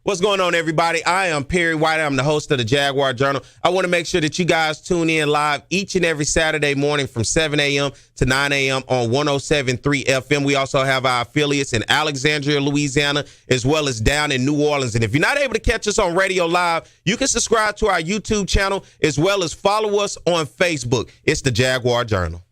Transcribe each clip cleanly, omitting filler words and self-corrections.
What's going on, everybody? I am Perry White. I'm the host of the Jaguar Journal. I want to make sure that you guys tune in live each and every Saturday morning from 7 a.m. to 9 a.m. on 107.3 FM. We also have our affiliates in Alexandria, Louisiana, as well as down in New Orleans. And if you're not able to catch us on radio live, you can subscribe to our YouTube channel as well as follow us on Facebook. It's the Jaguar Journal.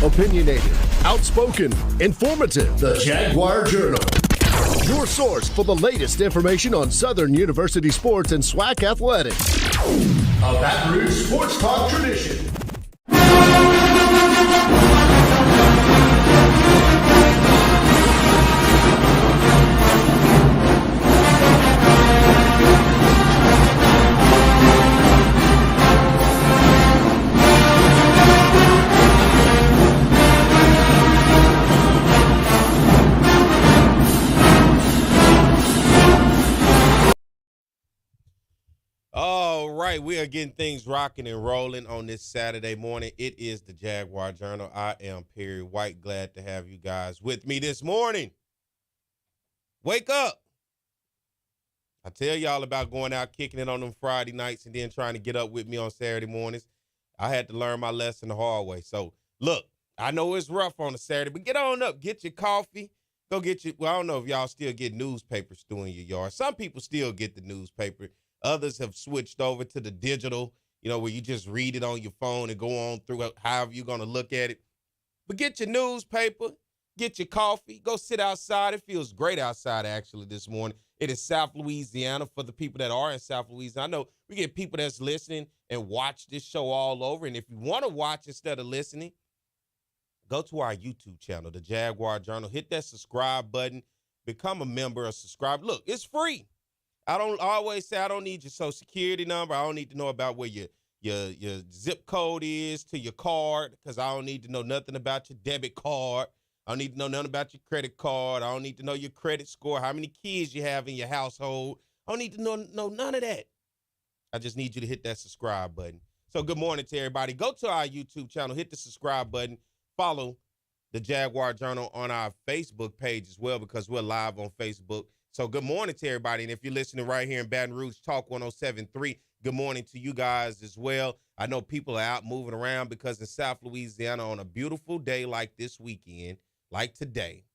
Opinionated, outspoken, informative. The Jaguar Journal. Your source for the latest information on Southern University sports and SWAC athletics. A Baton Rouge sports talk tradition. We are getting things rocking and rolling on this Saturday morning. It is the Jaguar Journal. I am Perry White. Glad to have you guys with me this morning. Wake up. I tell y'all about going out, kicking it on them Friday nights, and then trying to get up with me on Saturday mornings. I had to learn my lesson the hard way. So, look, I know it's rough on a Saturday, but get on up. Get your coffee. Go get your, well, I don't know if y'all still get newspapers through in your yard. Some people still get the newspaper. Others have switched over to the digital, where you just read it on your phone and go on through however you're going to look at it. But get your newspaper, get your coffee, go sit outside. It feels great outside, actually, this morning. It is South Louisiana for the people that are in South Louisiana. I know we get people that's listening and watch this show all over. And if you want to watch instead of listening, go to our YouTube channel, the Jaguar Journal. Hit that subscribe button. Become a member or subscribe. Look, it's free. I always say I don't need your social security number. I don't need to know about where your zip code is to your card, because I don't need to know nothing about your debit card. I don't need to know nothing about your credit card. I don't need to know your credit score, how many kids you have in your household. I don't need to know none of that. I just need you to hit that subscribe button. So good morning to everybody. Go to our YouTube channel, hit the subscribe button, follow the Jaguar Journal on our Facebook page as well, because we're live on Facebook. So good morning to everybody. And if you're listening right here in Baton Rouge, Talk 107.3, good morning to you guys as well. I know people are out moving around because in South Louisiana on a beautiful day like this weekend, like today,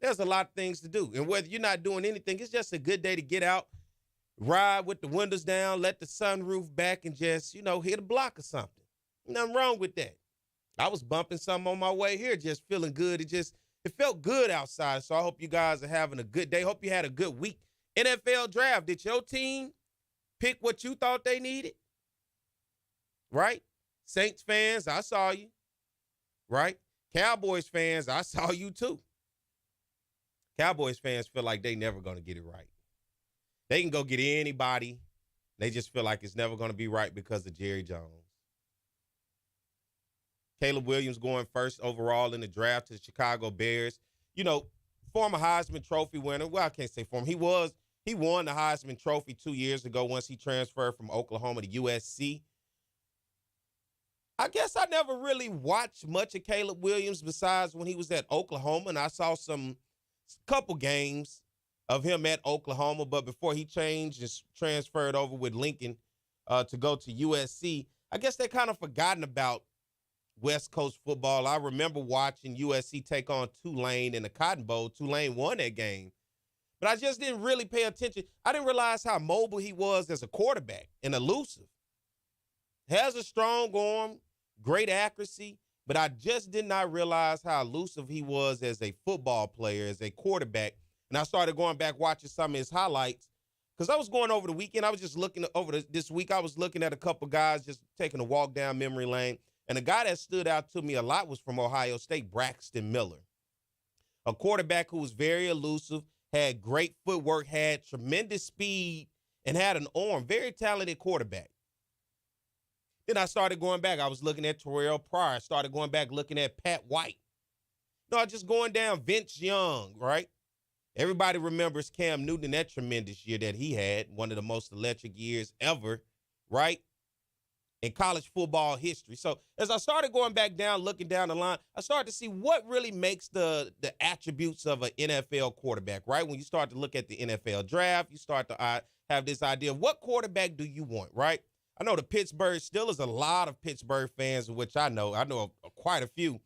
there's a lot of things to do. And whether you're not doing anything, it's just a good day to get out, ride with the windows down, let the sunroof back, and just, hit a block or something. Nothing wrong with that. I was bumping something on my way here, just feeling good. It felt good outside, so I hope you guys are having a good day. Hope you had a good week. NFL draft, did your team pick what you thought they needed? Right? Saints fans, I saw you. Right? Cowboys fans, I saw you too. Cowboys fans feel like they never going to get it right. They can go get anybody. They just feel like it's never going to be right because of Jerry Jones. Caleb Williams going first overall in the draft to the Chicago Bears. Former Heisman Trophy winner. Well, I can't say former. He was He won the Heisman Trophy 2 years ago once he transferred from Oklahoma to USC. I guess I never really watched much of Caleb Williams besides when he was at Oklahoma, and I saw couple games of him at Oklahoma, but before he changed and transferred over with Lincoln to go to USC, I guess they kind of forgotten about West Coast football. I remember watching USC take on Tulane in the Cotton Bowl. Tulane won that game, but I just didn't really pay attention. I didn't realize how mobile he was as a quarterback and elusive. Has a strong arm, great accuracy, but I just did not realize how elusive he was as a football player, as a quarterback. And I started going back watching some of his highlights because I was going over the weekend. I was just looking over this week. I was looking at a couple guys just taking a walk down memory lane. And a guy that stood out to me a lot was from Ohio State, Braxton Miller, a quarterback who was very elusive, had great footwork, had tremendous speed, and had an arm. Very talented quarterback. Then I started going back. I was looking at Terrell Pryor. I started going back looking at Pat White. No, just going down Vince Young, right? Everybody remembers Cam Newton and that tremendous year that he had, one of the most electric years ever, right, in college football history. So as I started going back down, looking down the line, I started to see what really makes the attributes of an NFL quarterback, right? When you start to look at the NFL draft, you start to have this idea of what quarterback do you want, right? I know the Pittsburgh Steelers, a lot of Pittsburgh fans, which I know quite a few.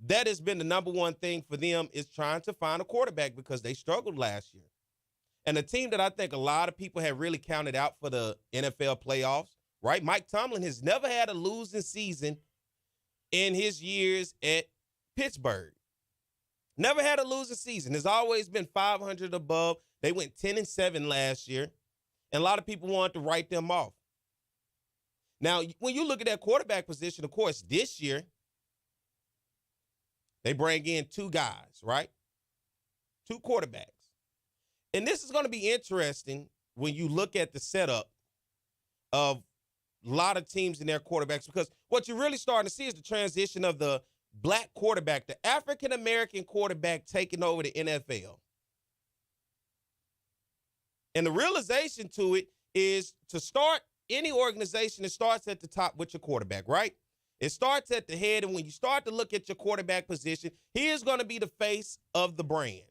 That has been the number one thing for them is trying to find a quarterback because they struggled last year. And a team that I think a lot of people have really counted out for the NFL playoffs, right? Mike Tomlin has never had a losing season in his years at Pittsburgh. Never had a losing season. Has always been 500 above. They went 10-7 last year. And a lot of people wanted to write them off. Now, when you look at that quarterback position, of course, this year, they bring in two guys, right? Two quarterbacks. And this is going to be interesting when you look at the setup of a lot of teams and their quarterbacks, because what you're really starting to see is the transition of the black quarterback, the African-American quarterback taking over the NFL. And the realization to it is to start any organization, it starts at the top with your quarterback, right? It starts at the head, and when you start to look at your quarterback position, he is going to be the face of the brand.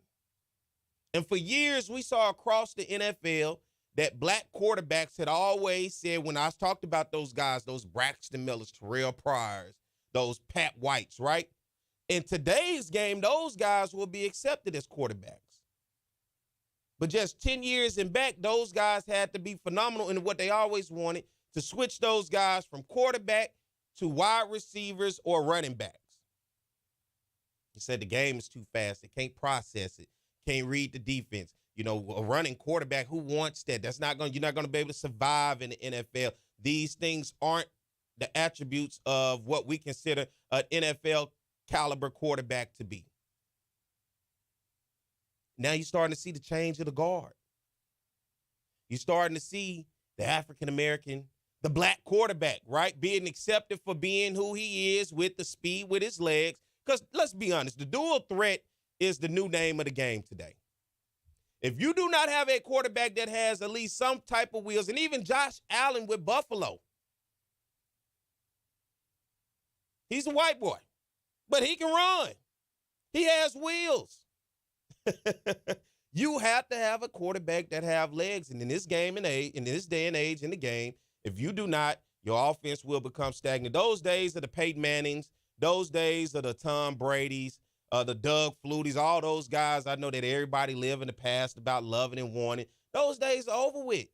And for years, we saw across the NFL that black quarterbacks had always said, when I talked about those guys, those Braxton Millers, Terrell Pryors, those Pat Whites, right? In today's game, those guys will be accepted as quarterbacks. But just 10 years and back, those guys had to be phenomenal in what they always wanted, to switch those guys from quarterback to wide receivers or running backs. He said the game is too fast. They can't process it. Can't read the defense. You know, a running quarterback, who wants that? You're not going to be able to survive in the NFL. These things aren't the attributes of what we consider an NFL caliber quarterback to be. Now you're starting to see the change of the guard. You're starting to see the African-American, the black quarterback, right, being accepted for being who he is with the speed, with his legs. Because let's be honest, the dual threat is the new name of the game today. If you do not have a quarterback that has at least some type of wheels, and even Josh Allen with Buffalo, he's a white boy, but he can run. He has wheels. You have to have a quarterback that have legs. And in this game and age, in this day and age in the game, if you do not, your offense will become stagnant. Those days are the Peyton Mannings. Those days are the Tom Brady's, the Doug Flutys, all those guys I know that everybody lived in the past about loving and wanting. Those days are over with.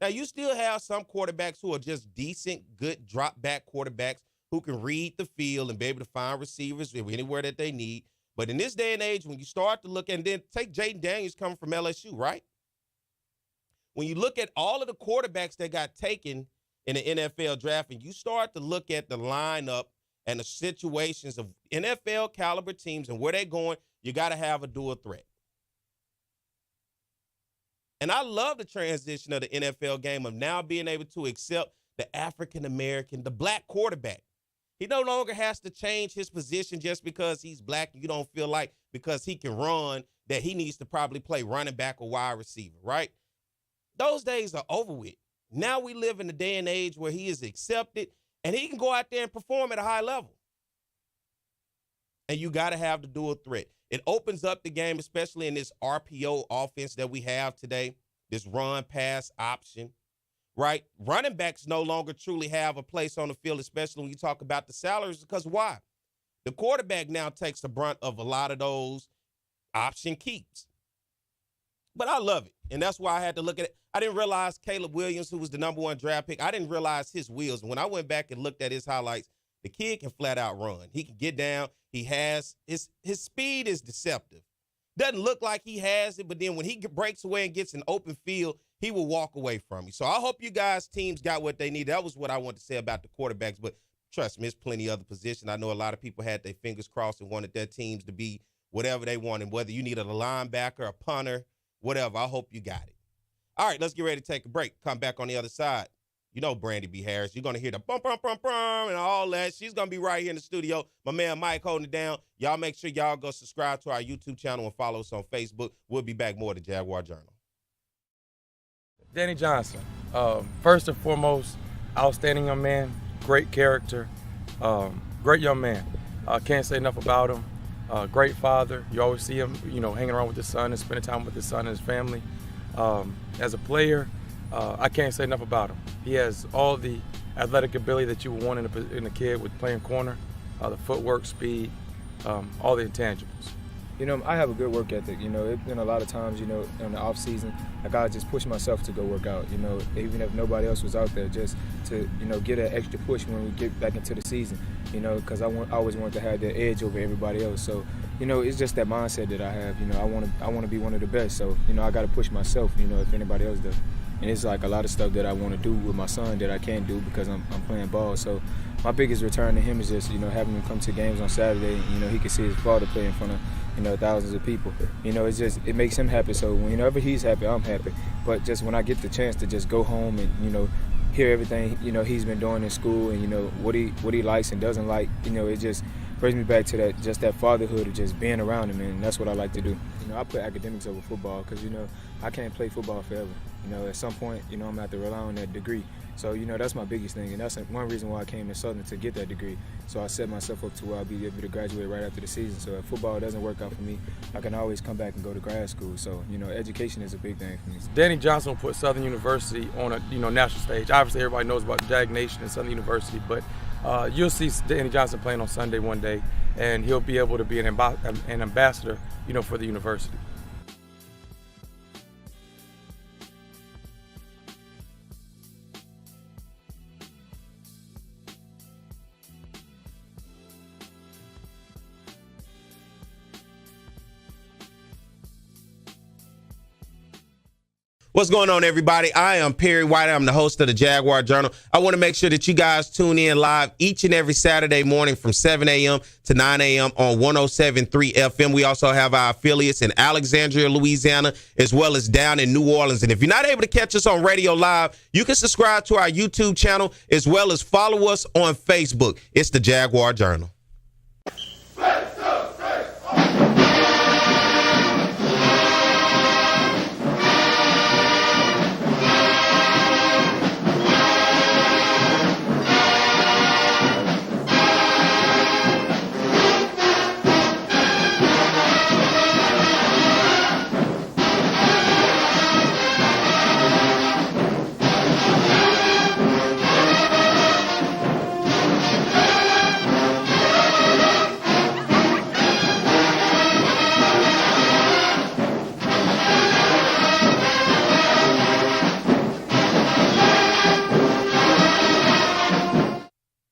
Now, you still have some quarterbacks who are just decent, good drop-back quarterbacks who can read the field and be able to find receivers anywhere that they need. But in this day and age, when you start to look, and then take Jaden Daniels coming from LSU, right? When you look at all of the quarterbacks that got taken in the NFL draft, and you start to look at the lineup and the situations of NFL caliber teams and where they're going, you got to have a dual threat. And I love the transition of the NFL game of now being able to accept the African-American, the black quarterback. He no longer has to change his position just because he's black. You don't feel like because he can run that he needs to probably play running back or wide receiver, right? Those days are over with. Now we live in a day and age where he is accepted and he can go out there and perform at a high level. And you got to have the dual threat. It opens up the game, especially in this RPO offense that we have today, this run-pass option, right? Running backs no longer truly have a place on the field, especially when you talk about the salaries, because why? The quarterback now takes the brunt of a lot of those option keeps. But I love it, and that's why I had to look at it. I didn't realize Caleb Williams, who was the number 1 draft pick, I didn't realize his wheels. When I went back and looked at his highlights, the kid can flat out run. He can get down. He has his speed is deceptive. Doesn't look like he has it, but then when he breaks away and gets an open field, he will walk away from you. So I hope you guys' teams got what they need. That was what I wanted to say about the quarterbacks, but trust me, there's plenty of other positions. I know a lot of people had their fingers crossed and wanted their teams to be whatever they wanted, whether you needed a linebacker, a punter, whatever. I hope you got it. All right, let's get ready to take a break. Come back on the other side. You know Brandi B. Harris. You're going to hear the bum, bum, bum, bum, and all that. She's going to be right here in the studio. My man Mike holding it down. Y'all make sure y'all go subscribe to our YouTube channel and follow us on Facebook. We'll be back more to Jaguar Journal. Danny Johnson, first and foremost, outstanding young man, great character, great young man. Can't say enough about him. Great father. You always see him, hanging around with his son and spending time with his son and his family. As a player, I can't say enough about him. He has all the athletic ability that you would want in a kid with playing corner, the footwork, speed, all the intangibles. I have a good work ethic. It's been a lot of times, in the off season, I gotta just push myself to go work out. Even if nobody else was out there, just to get an extra push when we get back into the season. Because I always want to have that edge over everybody else. So, it's just that mindset that I have. I want to be one of the best. So, I gotta push myself. If anybody else does. And it's like a lot of stuff that I want to do with my son that I can't do because I'm playing ball. So my biggest return to him is just, having him come to games on Saturday and, he can see his father play in front of, thousands of people. It makes him happy. So whenever he's happy, I'm happy. But just when I get the chance to just go home and, hear everything, he's been doing in school and, what he likes and doesn't like, it just brings me back to that fatherhood of just being around him, and that's what I like to do. I put academics over football because, I can't play football forever. At some point, I'm going to have to rely on that degree. So, that's my biggest thing, and that's one reason why I came to Southern, to get that degree. So I set myself up to where I'll be able to graduate right after the season. So if football doesn't work out for me, I can always come back and go to grad school. So, education is a big thing for me. Danny Johnson will put Southern University on a, national stage. Obviously, everybody knows about Jag Nation and Southern University, but you'll see Danny Johnson playing on Sunday one day, and he'll be able to be an ambassador, for the university. What's going on, everybody? I am Perry White. I'm the host of the Jaguar Journal. I want to make sure that you guys tune in live each and every Saturday morning from 7 a.m. to 9 a.m. on 107.3 FM. We also have our affiliates in Alexandria, Louisiana, as well as down in New Orleans. And if you're not able to catch us on radio live, you can subscribe to our YouTube channel as well as follow us on Facebook. It's the Jaguar Journal.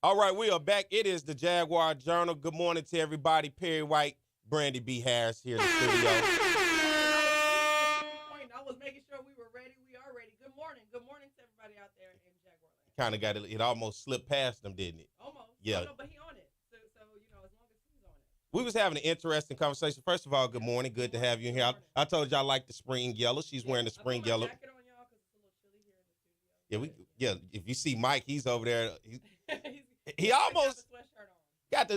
All right, we are back. It is the Jaguar Journal. Good morning to everybody. Perry White, Brandi B. Harris here in the studio. I was making sure we were ready. We are ready. Good morning. Good morning to everybody out there in Jaguar Land. Kind of got it. It almost slipped past them, didn't it? Almost. Yeah. No, but he on it. So as long as he's on it. We was having an interesting conversation. First of all, good morning. Good to have you in here. I told y'all I like the spring yellow. She's wearing the spring I put my yellow. jacket on y'all 'cause it's a little chilly here in the studio. If you see Mike, he's over there. He He's almost. got the sweatshirt got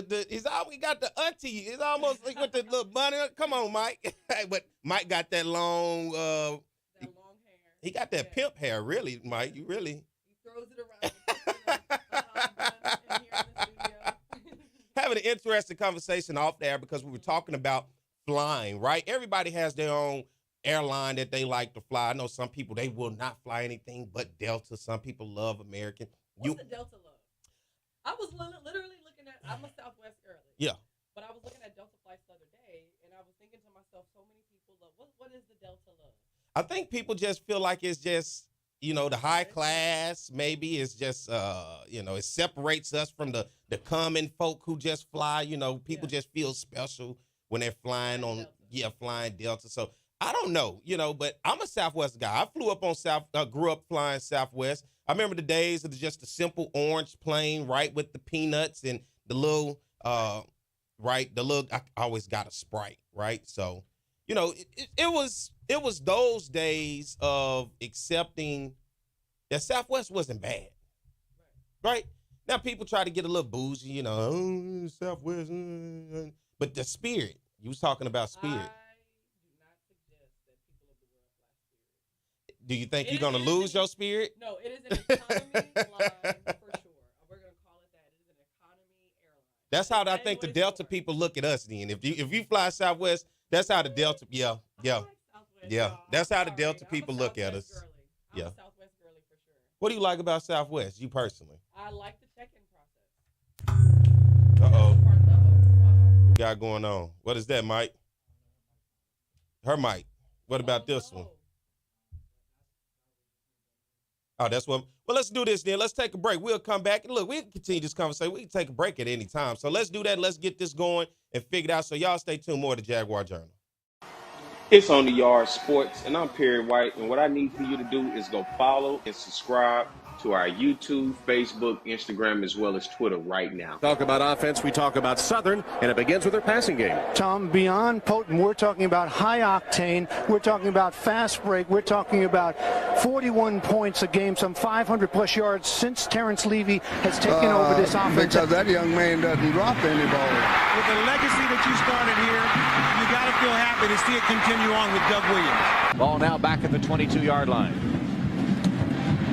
we got the auntie. It's almost like with the little bunny. Come on, Mike. But Mike got that long. That long hair. He got that pimp hair, really, Mike. You really. He throws it around. In here in the studio. Having an interesting conversation off there because we were talking about flying, right? Everybody has their own airline that they like to fly. I know some people, they will not fly anything but Delta. Some people love American. What's the Delta love? I was literally looking at, I'm a Southwest girly. Yeah. But I was looking at Delta flights the other day, and I was thinking to myself, so many people love, what is the Delta love? I think people just feel like it's just, the high class. Maybe it's just, it separates us from the common folk who just fly. People just feel special when they're flying flying Delta. So I don't know, but I'm a Southwest guy. I flew up on grew up flying Southwest. I remember the days of just a simple orange plane, right, with the peanuts and the little, I always got a Sprite, right? So, it was those days of accepting that Southwest wasn't bad, right? Now people try to get a little bougie, Southwest, but the spirit, you was talking about spirit. Do you think you're going to lose your spirit? No, it is an economy line for sure. We're going to call it that. It is an economy airline. That's how I think the Delta people look at us then. If you fly Southwest, that's how the Delta, that's how the Delta people look at us. I'm a Southwest girly for sure. What do you like about Southwest, you personally? I like the check-in process. Uh-oh. What we got going on? What is that, Mike? Her mic. What about this one? Oh, that's what. Well, let's do this then. Let's take a break. We'll come back. And look, we can continue this conversation. We can take a break at any time. So let's do that. Let's get this going and figure it out. So y'all stay tuned more to Jaguar Journal. It's On the Yard Sports, and I'm Perry White. And what I need for you to do is go follow and subscribe to our YouTube, Facebook, Instagram, as well as Twitter right now. Talk about offense, we talk about Southern, and it begins with their passing game. Tom, beyond potent, we're talking about high octane, we're talking about fast break, we're talking about 41 points a game, some 500-plus yards since Terrence Levy has taken over this offense. Because that young man doesn't drop any ball. With the legacy that you started here, you got to feel happy to see it continue on with Doug Williams. Ball now back at the 22-yard line.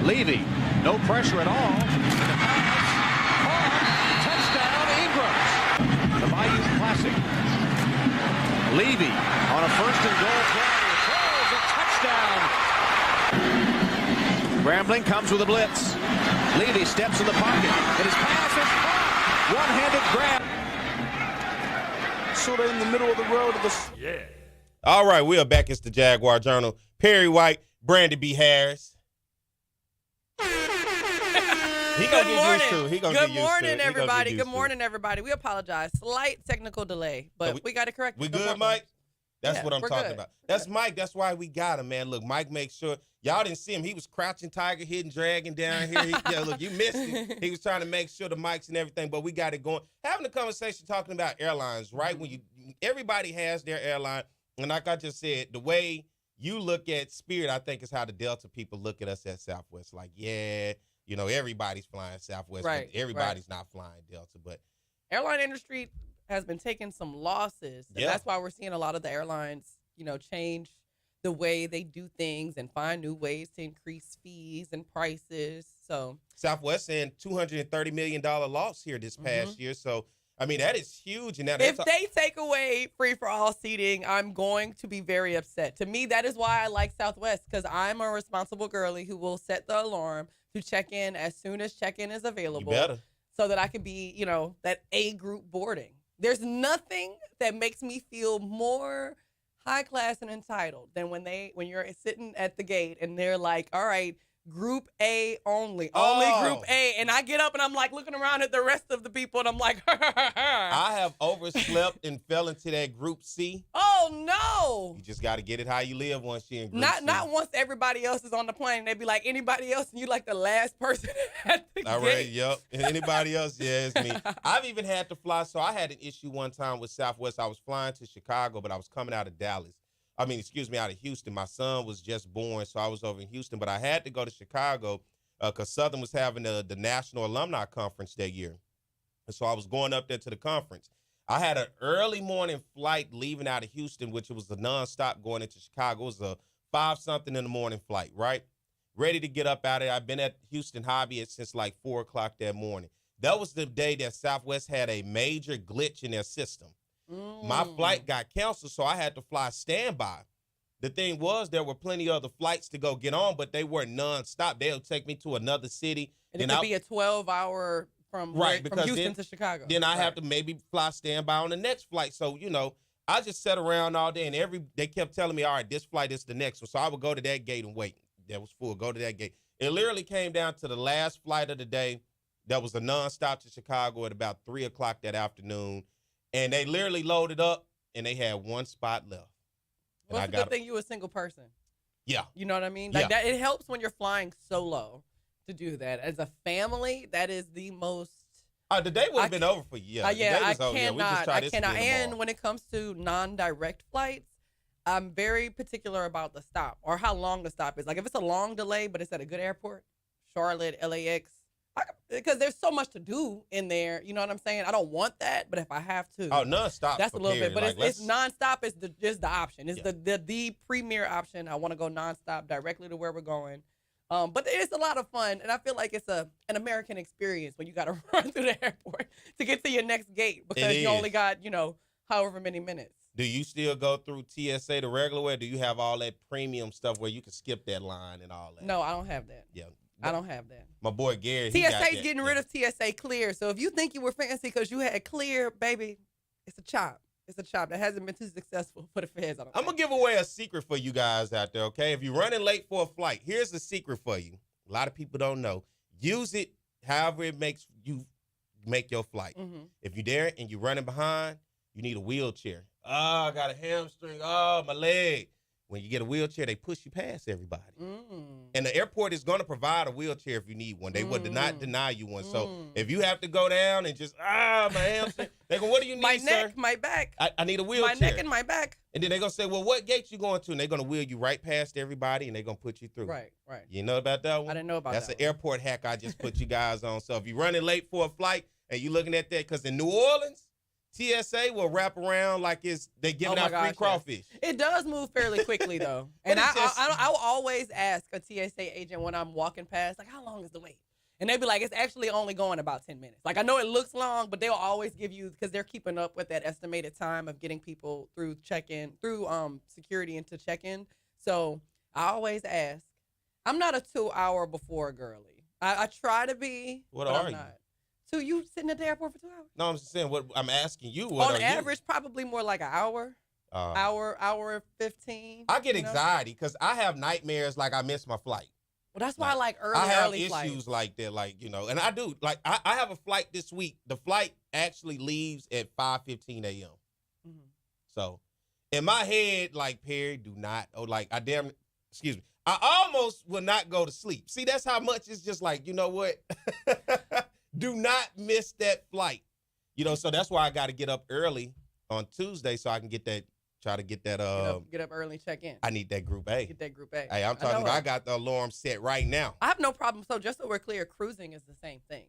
Levy. No pressure at all. The pass. Touchdown, Ingram. The Bayou Classic. Levy on a first and goal play. Throws a touchdown. Grambling comes with a blitz. Levy steps in the pocket. And his pass is caught. One-handed grab. Sort of in the middle of the road of the... Yeah. All right, we are back. It's the Jaguar Journal. Perry White, Brandi B. Harris. Good morning, everybody. Good morning, everybody. We apologize. Slight technical delay, but we got it correct. We good, Mike? That's what I'm talking about. That's Mike. That's why we got him, man. Look, Mike makes sure. Y'all didn't see him. He was crouching tiger, hidden dragon down here. Look, you missed it. He was trying to make sure the mics and everything, but we got it going. Having a conversation talking about airlines, right? When everybody has their airline, and like I just said, the way you look at Spirit, I think is how the Delta people look at us at Southwest. Like, everybody's flying Southwest, but everybody's not flying Delta. But airline industry has been taking some losses. And that's why we're seeing a lot of the airlines, change the way they do things and find new ways to increase fees and prices. So Southwest saying $230 million loss here this past year. So, I mean, that is huge. And if they take away free-for-all seating, I'm going to be very upset. To me, that is why I like Southwest, because I'm a responsible girly who will set the alarm to check in as soon as check-in is available. You better. So that I can be, that A-group boarding. There's nothing that makes me feel more high class and entitled than when you're sitting at the gate and they're like, all right, Group A only Group A. And I get up and I'm like looking around at the rest of the people and I'm like, I have overslept and fell into that Group C. Oh, no. You just got to get it how you live once you're in Group C. Not once everybody else is on the plane. They be like, anybody else? And you like the last person at the gate. All right, yep. And anybody else? Yeah, it's me. I've even had to fly. So I had an issue one time with Southwest. I was flying to Chicago, but I was coming out of Dallas. Out of Houston. My son was just born, so I was over in Houston. But I had to go to Chicago because Southern was having the National Alumni Conference that year. And so I was going up there to the conference. I had an early morning flight leaving out of Houston, which was a nonstop going into Chicago. It was a 5-something in the morning flight, right? Ready to get up out of there. I've been at Houston Hobby since like 4 o'clock that morning. That was the day that Southwest had a major glitch in their system. My flight got canceled, so I had to fly standby. The thing was, there were plenty of other flights to go get on, but they weren't nonstop. They'll take me to another city. And it could be a 12-hour from Houston to Chicago. Then I have to maybe fly standby on the next flight. So, I just sat around all day, and they kept telling me, all right, this flight is the next one. So I would go to that gate and wait. That was full. Go to that gate. It literally came down to the last flight of the day. That was a nonstop to Chicago at about 3 o'clock that afternoon. And they literally loaded up, and they had one spot left. Well, it's a good thing you a single person. Yeah. You know what I mean? Like that, it helps when you're flying solo to do that. As a family, that is the most. The day would have been over for you. Yeah, I cannot. And when it comes to non-direct flights, I'm very particular about the stop or how long the stop is. Like if it's a long delay, but it's at a good airport, Charlotte, LAX, because there's so much to do in there. You know what I'm saying? I don't want that, but if I have to, nonstop. That's a little bit, but it's nonstop is just the option. It's the premier option. I want to go nonstop directly to where we're going. But it's a lot of fun, and I feel like it's an American experience when you got to run through the airport to get to your next gate because you only got however many minutes. Do you still go through TSA the regular way? Or do you have all that premium stuff where you can skip that line and all that? No, I don't have that. Yeah. I don't have that. My boy Gary, TSA getting rid of TSA Clear. So if you think you were fancy because you had Clear, baby, it's a chop. It's a chop that hasn't been too successful for the feds. I'm going to give away a secret for you guys out there, okay? If you're running late for a flight, here's the secret for you. A lot of people don't know. Use it however it makes you make your flight. Mm-hmm. If you're there and you're running behind, you need a wheelchair. Oh, I got a hamstring. Oh, my leg. When you get a wheelchair, they push you past everybody. And the airport is going to provide a wheelchair if you need one. They would not deny you one. So if you have to go down and just, my hamstring, they go, what do you need, my sir? neck, my back. I need a wheelchair. My neck and my back. And then they're going to say, well, what gate you going to? And they're going to wheel you right past everybody, and they're going to put you through. Right. You know about that one? I didn't know about That's that. That's an airport hack I just put you guys on. So if you're running late for a flight and you're looking at that, because in New Orleans, TSA will wrap around like they giving out free crawfish. Yes. It does move fairly quickly, though. And I will always ask a TSA agent when I'm walking past, like, how long is the wait? And they'll be like, it's actually only going about 10 minutes. Like, I know it looks long, but they'll always give you, because they're keeping up with that estimated time of getting people through check-in, through security into check-in. So I always ask. I'm not a 2-hour before girly. I try to be. What are you? Not. So you sitting at the airport for 2 hours? No, I'm just saying. What I'm asking you. On average, probably more like an hour, hour 15. I get anxiety because I have nightmares like I miss my flight. Well, that's why I like early issues flights. like that, and I do. Like I have a flight this week. The flight actually leaves at 5:15 a.m. Mm-hmm. So, in my head, like Perry, do not. Excuse me. I almost will not go to sleep. See, that's how much it's just like, you know what? Do not miss that flight. So that's why I got to get up early on Tuesday so I can get that, try to get that. Get up early, check in. I need that Group A. Get that Group A. Hey, I'm talking about I got the alarm set right now. I have no problem. So just so we're clear, cruising is the same thing.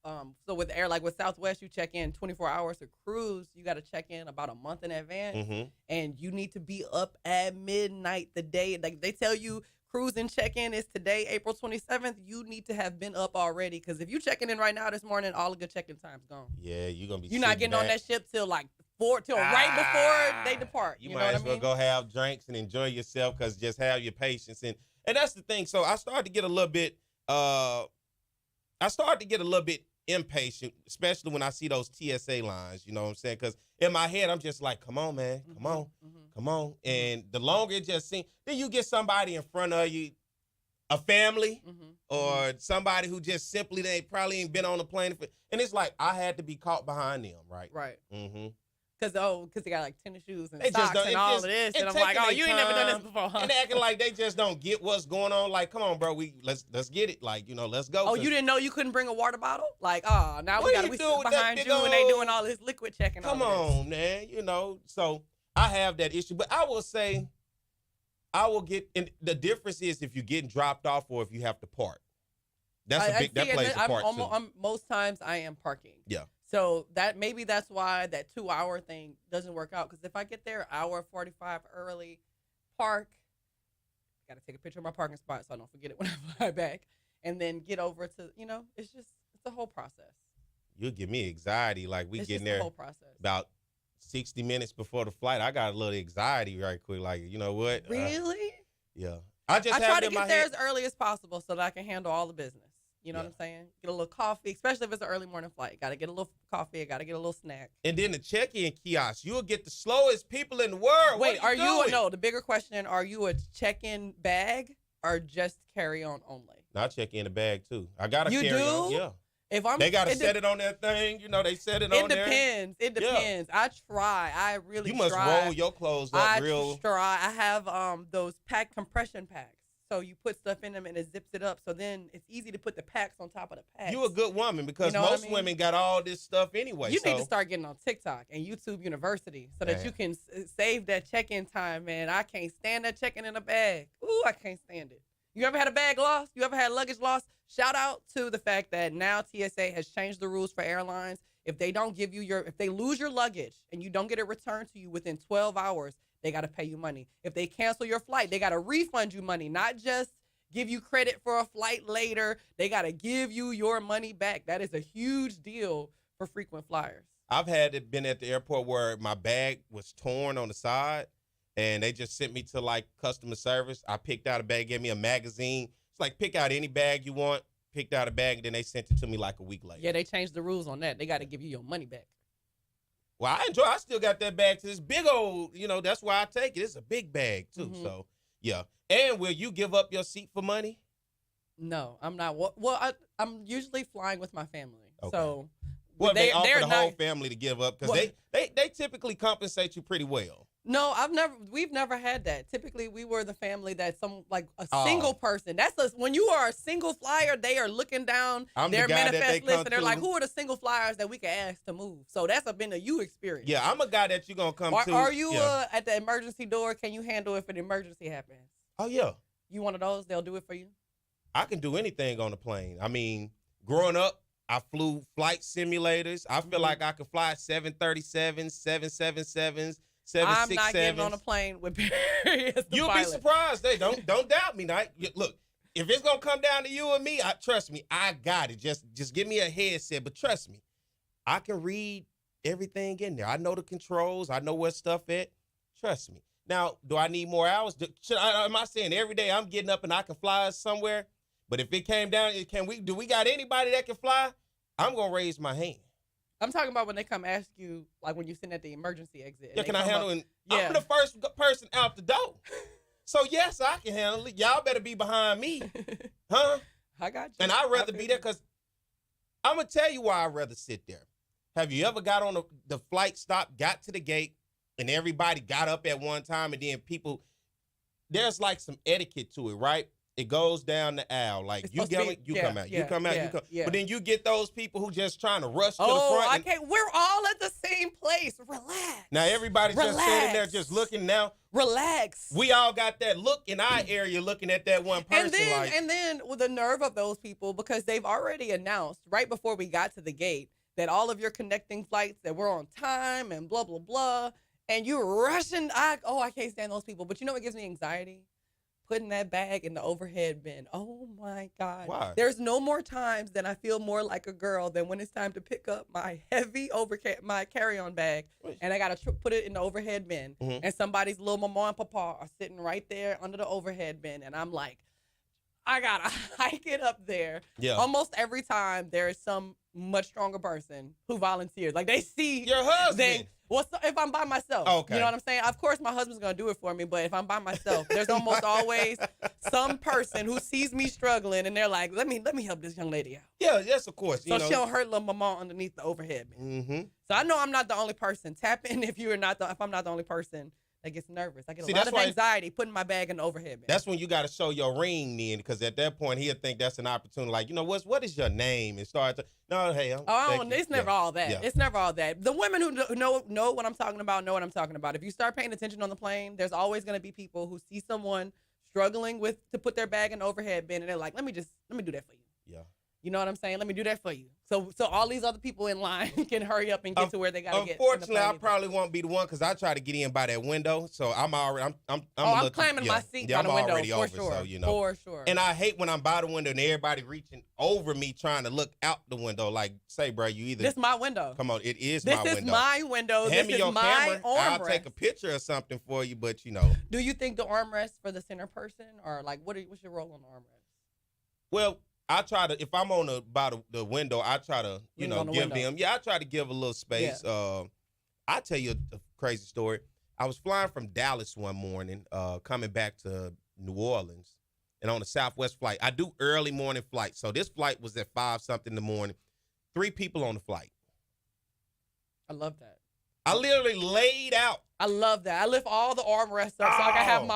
So with with Southwest, you check in 24 hours. To cruise, you got to check in about a month in advance. Mm-hmm. And you need to be up at midnight the day. Like they tell you, cruising check-in is today, April 27th. You need to have been up already because if you checking in right now this morning, all the good check-in time's gone. Yeah, you're gonna be. You're not getting on that ship till right before they depart. You might as well go have drinks and enjoy yourself because just have your patience and that's the thing. So I started to get a little bit. Impatient, especially when I see those TSA lines. You know what I'm saying? Because in my head, I'm just like, come on, man, come on. Come on. And the longer it just seems, then you get somebody in front of you, a family or somebody who just simply, they probably ain't been on a plane. And it's like, I had to be caught behind them, right? Right. Mm-hmm. Because they got like tennis shoes and socks and all of this. And I'm like, oh, you ain't never done this before, huh? And they acting like they just don't get what's going on. Like, come on, bro, let's get it. Like, let's go. Oh, you didn't know you couldn't bring a water bottle? Like, now we got to be behind you and they doing all this liquid checking. Come on, man. So I have that issue. But I will say, and the difference is if you're getting dropped off or if you have to park. That plays a part too. Most times I am parking. Yeah. So maybe that's why that 2-hour thing doesn't work out. Because if I get there hour 45 early, park, got to take a picture of my parking spot so I don't forget it when I fly back, and then get over to, it's a whole process. You'll give me anxiety. Like we It's getting just there the whole process. about 60 minutes before the flight. I got a little anxiety right quick. Like, you know what? Really? Yeah. I try have to it in my get there head. as early as possible so that I can handle all the business. You know what I'm saying? Get a little coffee, especially if it's an early morning flight. Got to get a little coffee. Got to get a little snack. And then the check-in kiosk, you'll get the slowest people in the world. Wait, are you doing? No, the bigger question, are you a check-in bag or just carry-on only? No, I check in the bag, too. I got to You carry on. do? Yeah. They got to set it on that thing. They set it on there. It depends. I try. I really try. You must roll your clothes up real. I try. I have those compression packs. So you put stuff in them and it zips it up. So then it's easy to put the packs on top of the packs. You a good woman because most women got all this stuff anyway. You need to start getting on TikTok and YouTube University so that you can save that check-in time, man. I can't stand that check-in in a bag. Ooh, I can't stand it. You ever had a bag lost? You ever had luggage lost? Shout out to the fact that now TSA has changed the rules for airlines. If they don't give you if they lose your luggage and you don't get it returned to you within 12 hours, they got to pay you money. If they cancel your flight, they got to refund you money, not just give you credit for a flight later. They got to give you your money back. That is a huge deal for frequent flyers. I've been at the airport where my bag was torn on the side, and they just sent me to, like, customer service. I picked out a bag, gave me a magazine. It's like, pick out any bag you want. Picked out a bag, and then they sent it to me like a week later. Yeah, they changed the rules on that. They got to give you your money back. Well, I still got that bag to this big old, that's why I take it. It's a big bag, too. Mm-hmm. So, yeah. And will you give up your seat for money? No, I'm not. Well, I'm usually flying with my family. Okay. So, well, they offer the whole family to give up because they typically compensate you pretty well. No, we've never had that. Typically, we were the family that single person. When you are a single flyer, they are looking down their manifest list and they're like, who are the single flyers that we can ask to move? So that's been a you experience. Yeah, I'm a guy that you're going to come to. Are you at the emergency door? Can you handle if an emergency happens? Oh, yeah. You one of those? They'll do it for you? I can do anything on the plane. I mean, growing up, I flew flight simulators. I feel like I could fly 737s, 777s. I'm not getting on a plane with Barry as the You'll pilot. be surprised. Don't doubt me. Look, if it's gonna come down to you and me, trust me, I got it. Just give me a headset, but trust me, I can read everything in there. I know the controls. I know where stuff at. Trust me. Now, do I need more hours? Am I saying every day I'm getting up and I can fly somewhere? But if it came down, do we got anybody that can fly? I'm gonna raise my hand. I'm talking about when they come ask you, like when you're sitting at the emergency exit. Yeah, can I handle it? Yeah. I'm the first person out the door. So, yes, I can handle it. Y'all better be behind me. Huh? I got you. And I'd rather be there because I'm going to tell you why I'd rather sit there. Have you ever got on the flight stop, got to the gate, and everybody got up at one time, and then there's like some etiquette to it, right? It goes down the aisle. Like, you come out, you come out, you come. But then you get those people who just trying to rush to the front. I can't. We're all at the same place. Relax. Now, everybody's just sitting there just looking now. Relax. We all got that look in our area looking at that one person. And then with the nerve of those people, because they've already announced right before we got to the gate that all of your connecting flights that we're on time and blah, blah, blah. And you're rushing. I can't stand those people. But you know what gives me anxiety? Putting that bag in the overhead bin. Oh my God. Why? There's no more times than I feel more like a girl than when it's time to pick up my heavy my carry-on bag and I got to put it in the overhead bin. Mm-hmm. And somebody's little mama and papa are sitting right there under the overhead bin. And I'm like, I got to hike it up there. Yeah. Almost every time there is some much stronger person who volunteers. Like they see your husband. If I'm by myself, okay. You know what I'm saying? Of course, my husband's going to do it for me, but if I'm by myself, there's almost always some person who sees me struggling, and they're like, let me help this young lady out. Yeah, yes, of course. So she don't hurt little mama underneath the overhead bin. Mm-hmm. So I know I'm not the only person. Tap in if I'm not the only person that gets nervous. I get a lot of anxiety putting my bag in the overhead bin. That's when you got to show your ring then, because at that point, he'll think that's an opportunity. Like, what is your name? And start to, no, hey. It's never all that. Yeah. It's never all that. The women who know what I'm talking about know what I'm talking about. If you start paying attention on the plane, there's always going to be people who see someone struggling to put their bag in the overhead bin, and they're like, let me do that for you. Yeah. You know what I'm saying? Let me do that for you. So all these other people in line can hurry up and get to where they gotta get. Unfortunately, I probably won't be the one because I try to get in by that window. So I'm already. I'm climbing my seat by I'm the window already for over. sure. So For sure. And I hate when I'm by the window and everybody reaching over me trying to look out the window. Like, say, bro, you either. This is my window. Come on, it is this my window. This is my window. Hand me this your is my camera. I'll armrest. take a picture or something for you. But Do you think the armrest for the center person, or like what's your role on the armrest? Well, I try to, if I'm on by the window, I try to, give them. Yeah, I try to give a little space. Yeah. I'll tell you a crazy story. I was flying from Dallas one morning, coming back to New Orleans, and on a Southwest flight. I do early morning flights. So this flight was at 5-something in the morning. 3 people on the flight. I love that. I literally laid out. I love that. I lift all the armrests up so I can have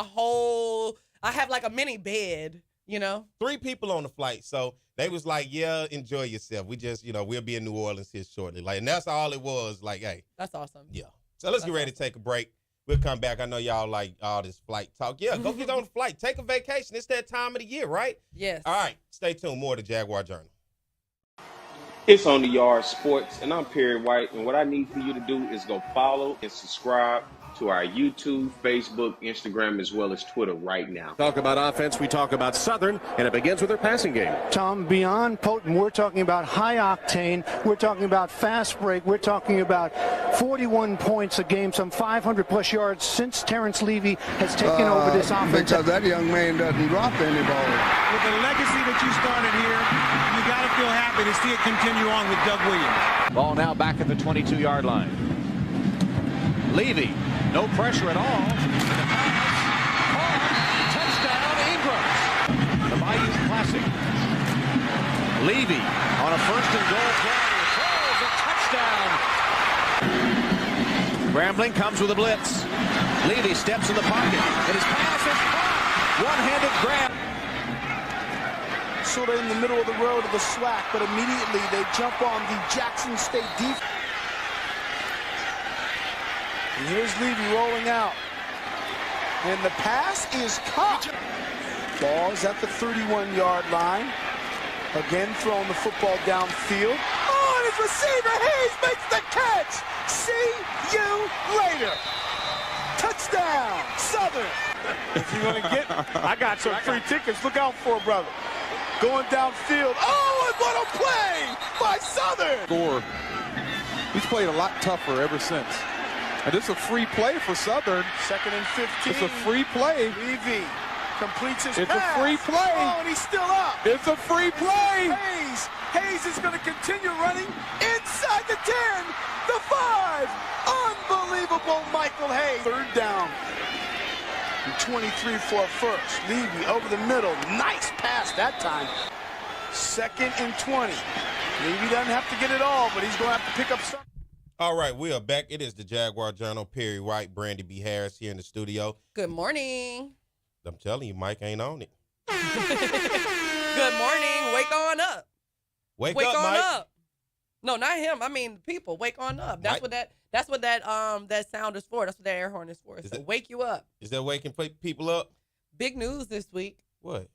I have like a mini bed. 3 people on the flight. So they was like, yeah, enjoy yourself. We just, we'll be in New Orleans here shortly. Like, and that's all it was. Like, hey. That's awesome. Yeah. So let's get ready to take a break. We'll come back. I know y'all like all this flight talk. Yeah, go get on the flight. Take a vacation. It's that time of the year, right? Yes. All right. Stay tuned. More to Jaguar Journal. It's On the Yard Sports, and I'm Perry White. And what I need for you to do is go follow and subscribe to our YouTube, Facebook, Instagram, as well as Twitter right now. Talk about offense, we talk about Southern, and it begins with their passing game. Tom, beyond potent, we're talking about high octane. We're talking about fast break. We're talking about 41 points a game, some 500-plus yards since Terrence Levy has taken over this offense. Because that young man doesn't drop any ball. With the legacy that you started here, you got to feel happy to see it continue on with Doug Williams. Ball now back at the 22-yard line. Levy, no pressure at all. Touchdown, Ingram. The Bayou Classic. Levy on a first and goal play. Throws a touchdown. Grambling comes with a blitz. Levy steps in the pocket. And his pass is caught. One-handed grab. Sort of in the middle of the road of the SWAC, but immediately they jump on the Jackson State defense. And here's Levy rolling out. And the pass is caught. Ball is at the 31-yard line. Again throwing the football downfield. Oh, and his receiver Hayes makes the catch. See you later. Touchdown, Southern. If you're going to get, I got some free tickets. Look out for it, brother. Going downfield. Oh, and what a play by Southern. Score. He's played a lot tougher ever since. And this is a free play for Southern. 2nd and 15. It's a free play. Levy completes his pass. It's a free play. Oh, and he's still up. It's a free play. Hayes is going to continue running inside the 10, the 5. Unbelievable, Michael Hayes. 3rd down. And 23 for a first. Levy over the middle. Nice pass that time. 2nd and 20. Levy doesn't have to get it all, but he's going to have to pick up some. All right, we are back. It is the Jaguar Journal. Perry White, Brandi B Harris here in the studio. Good morning. I'm telling you, Mike ain't on it. Good morning. Wake on up. Wake on up, Mike. up. No, not him. I mean, people. Wake on up. That's Mike. what that sound is for. That's what that air horn is for. So wake you up. Is that waking people up? Big news this week. What?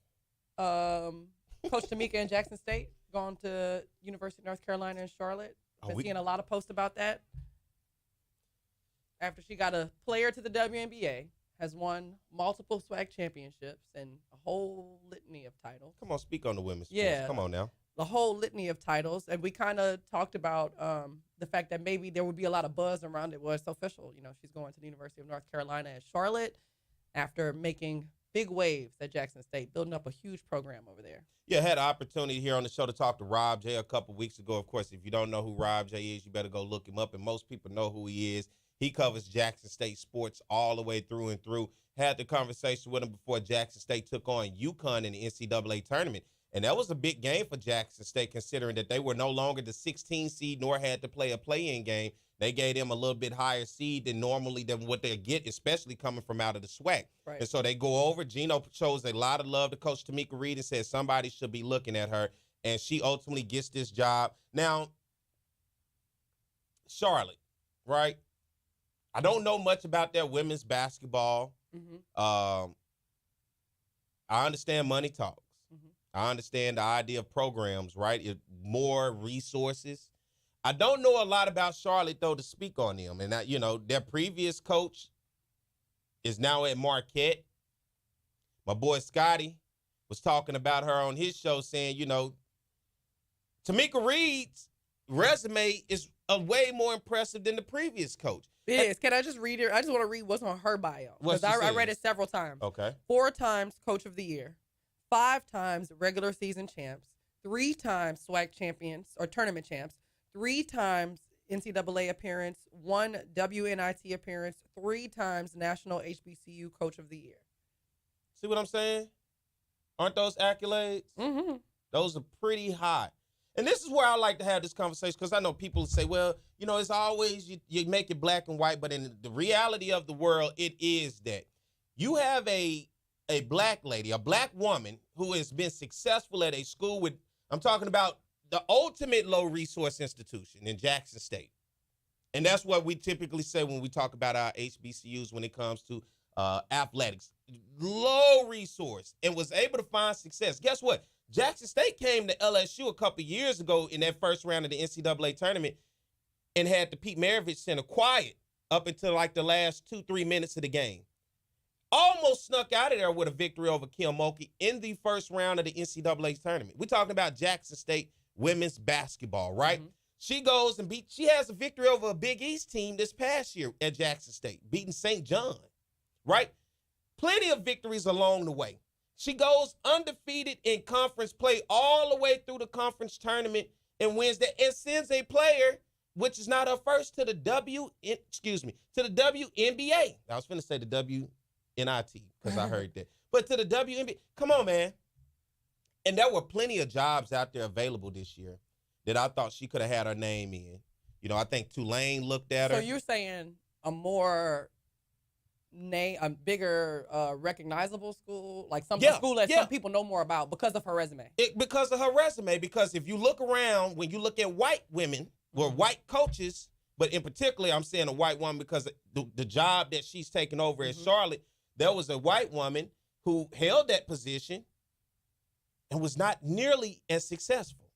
Coach Tamika and Jackson State gone to University of North Carolina in Charlotte. Been seeing a lot of posts about that. After she got a player to the WNBA, has won multiple SWAC championships and a whole litany of titles. Come on, speak on the women's sports. Yeah. Come on now. The whole litany of titles. And we kind of talked about the fact that maybe there would be a lot of buzz around it. Well, it's official. She's going to the University of North Carolina at Charlotte after making big waves at Jackson State, building up a huge program over there. Yeah, I had an opportunity here on the show to talk to Rob J a couple weeks ago. Of course, if you don't know who Rob J is, you better go look him up. And most people know who he is. He covers Jackson State sports all the way through and through. Had the conversation with him before Jackson State took on UConn in the NCAA tournament. And that was a big game for Jackson State, considering that they were no longer the 16 seed nor had to play a play-in game. They gave them a little bit higher seed than what they get, especially coming from out of the SWAC. Right. And so they go over. Gino shows a lot of love to Coach Tama Reed and says somebody should be looking at her. And she ultimately gets this job. Now, Charlotte, right? I don't know much about their women's basketball. Mm-hmm. I understand money talks. Mm-hmm. I understand the idea of programs, right? More resources. I don't know a lot about Charlotte, though, to speak on them. And, their previous coach is now at Marquette. My boy Scotty was talking about her on his show saying, Tamika Reed's resume is way more impressive than the previous coach. It is. Can I just read it? I just want to read what's on her bio. Because I read it several times. Okay. 4 times Coach of the Year, 5 times regular season champs, 3 times SWAC champions or tournament champs, 3 times NCAA appearance, 1 WNIT appearance, 3 times National HBCU Coach of the Year. See what I'm saying? Aren't those accolades? Mm-hmm. Those are pretty high. And this is where I like to have this conversation because I know people say, well, it's always you make it black and white, but in the reality of the world, it is that you have a black lady, a black woman who has been successful at a school with, I'm talking about the ultimate low-resource institution in Jackson State. And that's what we typically say when we talk about our HBCUs when it comes to athletics. Low resource, and was able to find success. Guess what? Jackson State came to LSU a couple years ago in that first round of the NCAA tournament and had the Pete Maravich Center quiet up until like the last 2-3 minutes of the game. Almost snuck out of there with a victory over Kim Mulkey in the first round of the NCAA tournament. We're talking about Jackson State women's basketball, right? Mm-hmm. She goes and she has a victory over a Big East team this past year at Jackson State, beating St. John, right? Plenty of victories along the way. She goes undefeated in conference play all the way through the conference tournament and wins that and sends a player, which is not her first, to the WNBA. I was finna say the WNIT because I heard that. But to the WNBA. Come on, man. And there were plenty of jobs out there available this year that I thought she could have had her name in. I think Tulane looked at her. So you're saying a bigger recognizable school, like school that some people know more about because of her resume. Because of her resume. Because if you look around, when you look at white women or white coaches, but in particular, I'm saying a white woman because the job that she's taken over at Charlotte, there was a white woman who held that position and was not nearly as successful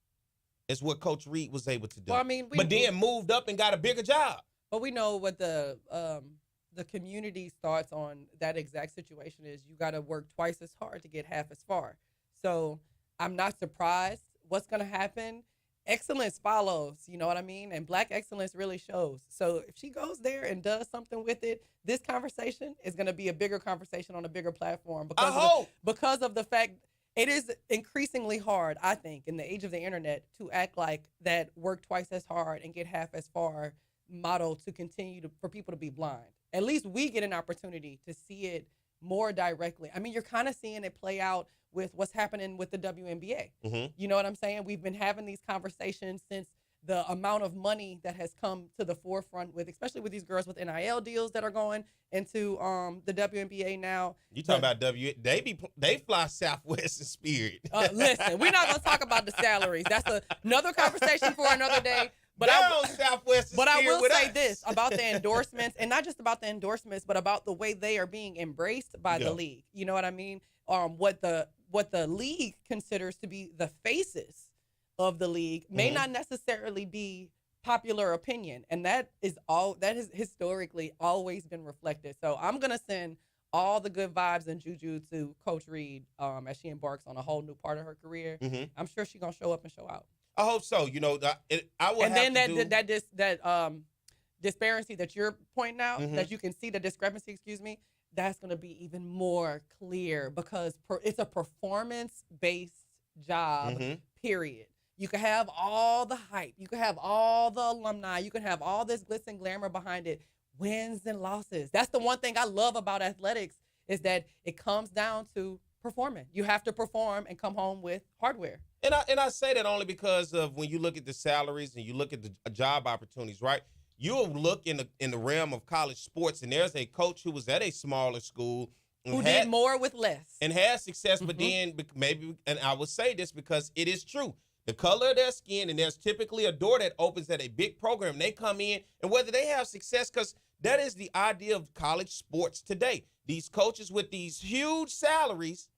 as what Coach Reed was able to do. Well, I mean, but then moved up and got a bigger job. But we know what the community's thoughts on that exact situation is. You got to work twice as hard to get half as far. So I'm not surprised what's going to happen. Excellence follows, you know what I mean? And black excellence really shows. So if she goes there and does something with it, this conversation is going to be a bigger conversation on a bigger platform because of the fact it is increasingly hard, I think, in the age of the internet to act like that work twice as hard and get half as far model to continue for people to be blind. At least we get an opportunity to see it more directly. I mean, you're kind of seeing it play out with what's happening with the WNBA. Mm-hmm. You know what I'm saying? We've been having these conversations since the amount of money that has come to the forefront with, especially with these girls with NIL deals that are going into the WNBA now. You talking about they fly Southwest and Spirit. Listen, we're not going to talk about the salaries. That's another conversation for another day. But I will say this about the endorsements, and not just about the endorsements, but about the way they are being embraced by the league. You know what I mean? What the league considers to be the faces of the league may not necessarily be popular opinion, and that has historically always been reflected. So I'm gonna send all the good vibes and juju to Coach Reed as she embarks on a whole new part of her career. Mm-hmm. I'm sure she's gonna show up and show out. I hope so. I will. And then that disparity that you're pointing out, that you can see the discrepancy. That's going to be even more clear because it's a performance-based job. Period. You can have all the hype, you can have all the alumni, you can have all this glitz and glamour behind it. Wins and losses. That's the one thing I love about athletics is that it comes down to performing. You have to perform and come home with hardware. And I say that only because of when you look at the salaries and you look at the job opportunities, right? You'll look in the realm of college sports, and there's a coach who was at a smaller school who did more with less and had success, but then maybe, and I will say this because it is true, the color of their skin, and there's typically a door that opens at a big program. They come in, and whether they have success, because that is the idea of college sports today. These coaches with these huge salaries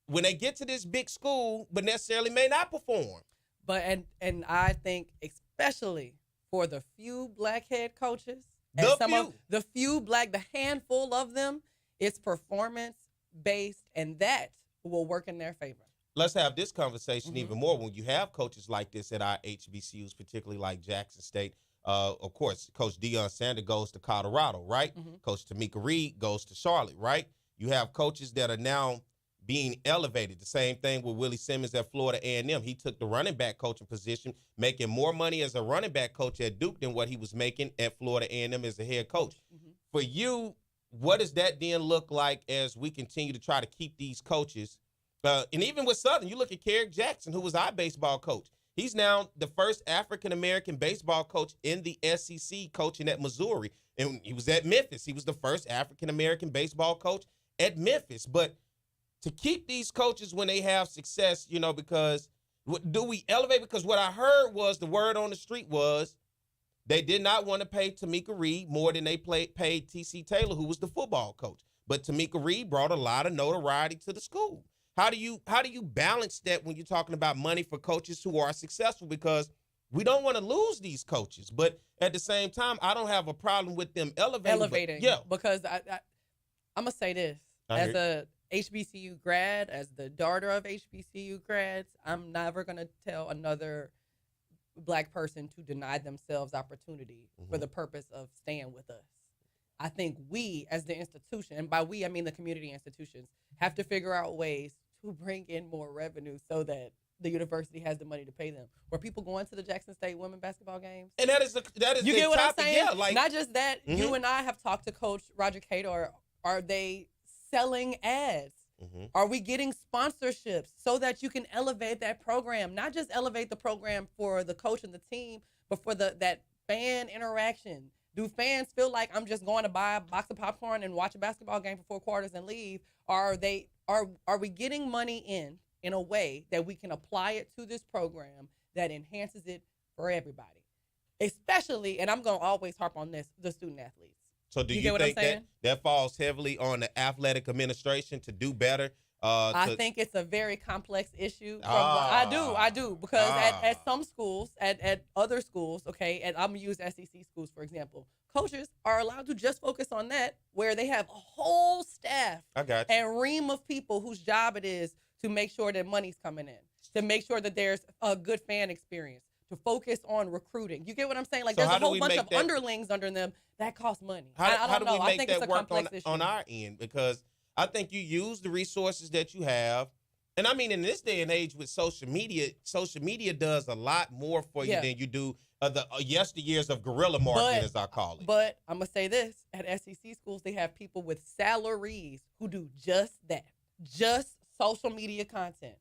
when they get to this big school, but necessarily may not perform. But and I think especially for the few black head coaches, and the handful of them, it's performance based, and that will work in their favor. Let's have this conversation even more when you have coaches like this at our HBCUs, particularly like Jackson State. Of course, Coach Deion Sanders goes to Colorado, right? Coach Tamika Reed goes to Charlotte, right? You have coaches that are now being elevated. The same thing with Willie Simmons at Florida A&M. He took the running back coaching position, making more money as a running back coach at Duke than what he was making at Florida A&M as a head coach. For you, what does that then look like as we continue to try to keep these coaches? And even with Southern, you look at Kerrick Jackson, who was our baseball coach. He's now the first African-American baseball coach in the SEC, coaching at Missouri. And he was at Memphis. He was the first African-American baseball coach at Memphis. But to keep these coaches when they have success, because do we elevate? Because what I heard was the word on the street was they did not want to pay Tamika Reed more than they paid T.C. Taylor, who was the football coach. But Tamika Reed brought a lot of notoriety to the school. How do you balance that when you're talking about money for coaches who are successful? Because we don't want to lose these coaches, but at the same time, I don't have a problem with them elevating. Yeah, because I'm gonna say this as a HBCU grad, as the daughter of HBCU grads, I'm never gonna tell another black person to deny themselves opportunity for the purpose of staying with us. I think we, as the institution, and by we I mean the community institutions, have to figure out ways to bring in more revenue so that the university has the money to pay them. Were people going to the Jackson State women basketball games? And that is you get what I'm saying? Yeah, like, not just that. You and I have talked to Coach Roger Cato. Are they selling ads? Are we getting sponsorships so that you can elevate that program? Not just elevate the program for the coach and the team, but for that fan interaction. Do fans feel like I'm just going to buy a box of popcorn and watch a basketball game for 4 quarters and leave? Are we getting money in a way that we can apply it to this program that enhances it for everybody? Especially, and I'm going to always harp on this, the student athletes. So do you think that falls heavily on the athletic administration to do better? I think it's a very complex issue. I do. Because at some schools, at other schools, okay, and I'm going to use SEC schools, for example, coaches are allowed to just focus on that, where they have a whole staff and ream of people whose job it is to make sure that money's coming in, to make sure that there's a good fan experience, to focus on recruiting. You get what I'm saying? Like, there's a whole bunch of underlings under them that cost money. I don't know. I think it's a complex issue on our end, because I think you use the resources that you have. And I mean, in this day and age with social media does a lot more for you than you do the yesteryears of guerrilla marketing, as I call it. But I'm going to say this. At SEC schools, they have people with salaries who do just that, just social media content.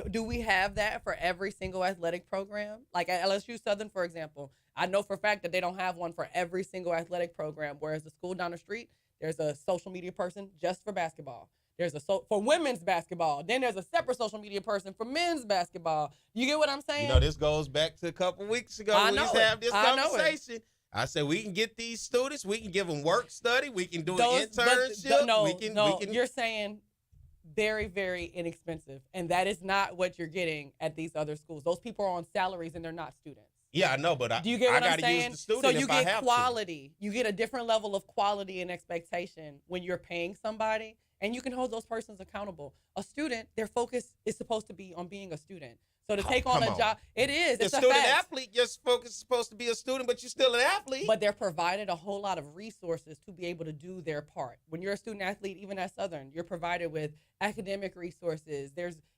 Do we have that for every single athletic program? Like at LSU Southern, for example, I know for a fact that they don't have one for every single athletic program, whereas the school down the street, there's a social media person just for basketball. There's for women's basketball. Then there's a separate social media person for men's basketball. You get what I'm saying? This goes back to a couple weeks ago. We used to have this conversation. I said we can get these students. We can give them work study. We can do an internship. You're saying very, very inexpensive. And that is not what you're getting at these other schools. Those people are on salaries and they're not students. Yeah, I know, but do you get what I'm saying? Use the student so you if I get have quality. You get a different level of quality and expectation when you're paying somebody, and you can hold those persons accountable. A student, their focus is supposed to be on being a student. So to take on a job, it is. It's a student fact. athlete, your focus is supposed to be a student, but you're still an athlete. But they're provided a whole lot of resources to be able to do their part. When you're a student athlete, even at Southern, you're provided with academic resources.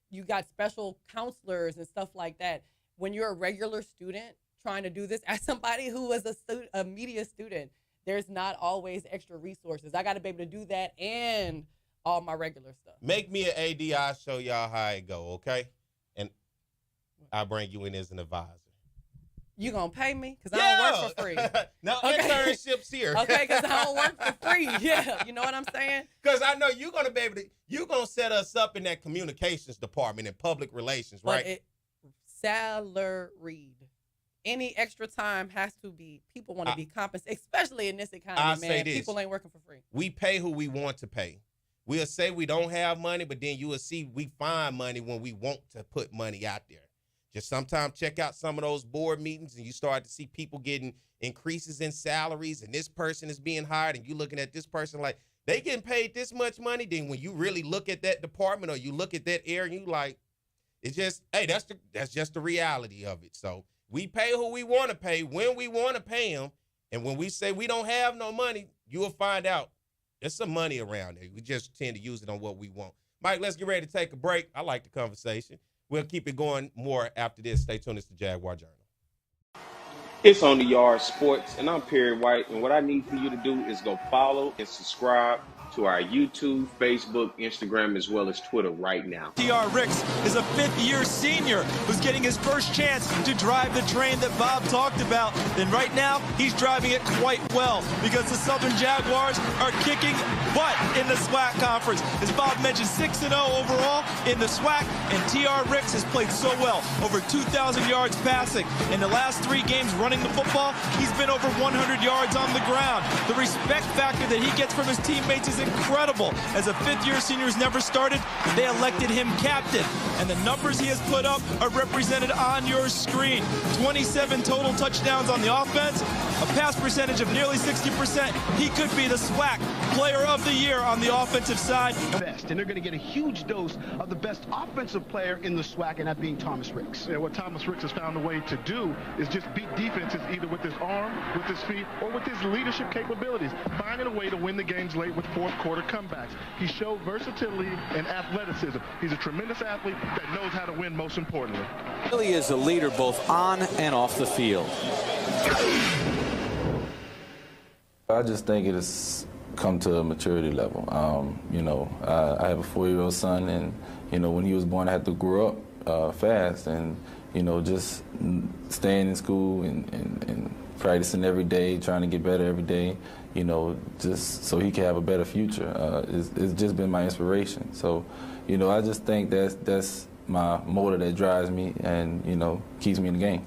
You got special counselors and stuff like that. When you're a regular student trying to do this, as somebody who was a media student, there's not always extra resources. I got to be able to do that and all my regular stuff. Make me an AD. I'll show y'all how it go, okay? And I'll bring you in as an advisor. You gonna pay me? Because I don't work for free. No, internships here. Okay, because I don't work for free. Yeah, you know what I'm saying? Because I know you're going to be able to, you're going to set us up in that communications department and public relations, right? Salaried. Any extra time has to be, people want to be compensated, especially in this economy, man. People ain't working for free. We pay who we want to pay. We'll say we don't have money, but then you will see we find money when we want to put money out there. Just sometimes check out some of those board meetings and you start to see people getting increases in salaries and this person is being hired and you looking at this person like they getting paid this much money. Then when you really look at that department or you look at that area, you like, it's just, hey, that's just the reality of it. So we pay who we want to pay when we want to pay them. And when we say we don't have no money, you will find out there's some money around there. We just tend to use it on what we want. Mike, let's get ready to take a break. I like the conversation. We'll keep it going more after this. Stay tuned. It's the Jaguar Journal. It's On the Yard Sports, and I'm Perry White. And what I need for you to do is go follow and subscribe to our YouTube, Facebook, Instagram, as well as Twitter right now. T.R. Ricks is a fifth-year senior who's getting his first chance to drive the train that Bob talked about. And right now, he's driving it quite well because the Southern Jaguars are kicking butt in the SWAC conference. As Bob mentioned, 6-0 overall in the SWAC, and T.R. Ricks has played so well. Over 2,000 yards passing. In the last 3 games running the football, he's been over 100 yards on the ground. The respect factor that he gets from his teammates is incredible. As a fifth-year senior who's never started, they elected him captain. And the numbers he has put up are represented on your screen. 27 total touchdowns on the offense, a pass percentage of nearly 60%. He could be the SWAC Player of the Year on the offensive side. And they're going to get a huge dose of the best offensive player in the SWAC, and that being Thomas Ricks. Yeah, what Thomas Ricks has found a way to do is just beat defenses either with his arm, with his feet, or with his leadership capabilities, finding a way to win the games late with fourth-quarter comebacks. He showed versatility and athleticism. He's a tremendous athlete that knows how to win, most importantly. He really is a leader both on and off the field. I just think it has come to a maturity level. I have a 4-year-old son, and, when he was born, I had to grow up fast and, just staying in school and practicing every day, trying to get better every day, just so he can have a better future. It's just been my inspiration. So, I just think that's my motor that drives me and, keeps me in the game.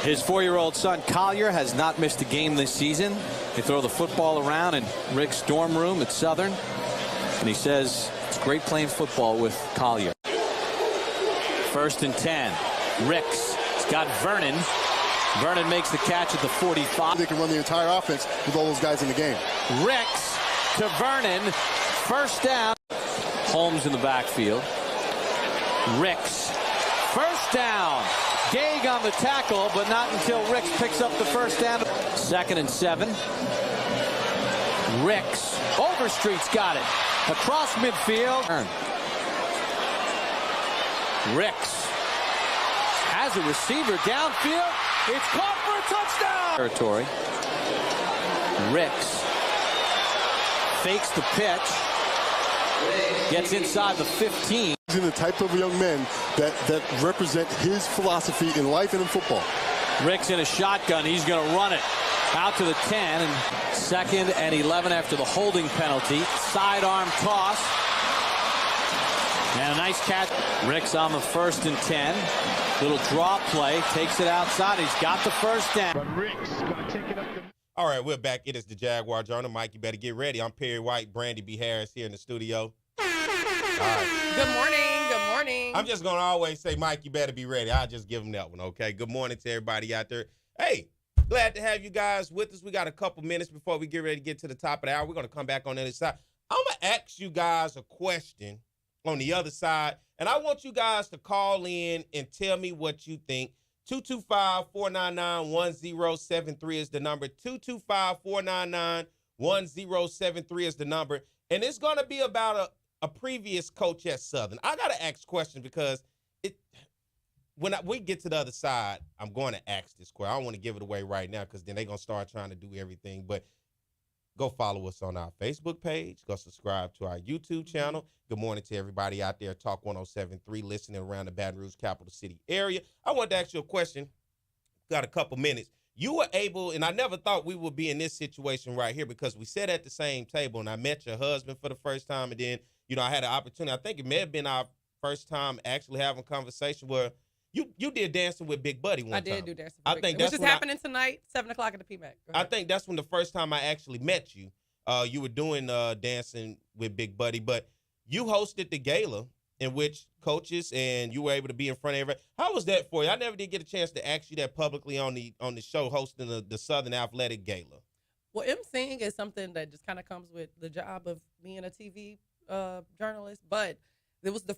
His 4-year-old son, Collier, has not missed a game this season. They throw the football around in Rick's dorm room at Southern, and he says it's great playing football with Collier. 1st and 10. Ricks. He's got Vernon. Vernon makes the catch at the 45. They can run the entire offense with all those guys in the game. Ricks to Vernon. 1st down. Holmes in the backfield. Ricks. 1st down. Gage on the tackle, but not until Ricks picks up the 1st down. 2nd and 7. Ricks. Overstreet's got it. Across midfield. Ricks has a receiver downfield. It's caught for a touchdown. Territory. Ricks fakes the pitch. Gets inside the 15. He's in the type of young men that represent his philosophy in life and in football. Ricks in a shotgun. He's going to run it out to the 10. And 2nd and 11 after the holding penalty. Sidearm toss. And a nice catch. Ricks on the 1st and 10. Little draw play. Takes it outside. He's got the 1st down. But Ricks going to take it up. All right, we're back. It is the Jaguar Journal. Mike, you better get ready. I'm Perry White, Brandi B Harris here in the studio. All right. Good morning. Good morning. I'm just going to always say, Mike, you better be ready. I'll just give him that one, okay? Good morning to everybody out there. Hey, glad to have you guys with us. We got a couple minutes before we get ready to get to the top of the hour. We're going to come back on the other side. I'm going to ask you guys a question on the other side, and I want you guys to call in and tell me what you think. 225-499-1073 is the number. 225-499-1073 is the number. And it's going to be about a previous coach at Southern. I got to ask questions because when we get to the other side, I'm going to ask this question. I don't want to give it away right now because then they're going to start trying to do everything. But go follow us on our Facebook page. Go subscribe to our YouTube channel. Good morning to everybody out there. Talk 107.3, listening around the Baton Rouge capital city area. I wanted to ask you a question. Got a couple minutes. You were able, and I never thought we would be in this situation right here because we sat at the same table, and I met your husband for the first time, and then, I had an opportunity. I think it may have been our first time actually having a conversation where you did Dancing with Big Buddy one time. I did do Dancing with Big Buddy. Which is happening tonight, 7 o'clock at the PMAC. I think that's when the first time I actually met you. you were doing Dancing with Big Buddy, but you hosted the gala in which coaches and you were able to be in front of everybody. How was that for you? I never did get a chance to ask you that publicly on the show hosting the Southern Athletic Gala. Well, emceeing is something that just kind of comes with the job of being a TV journalist, but it was the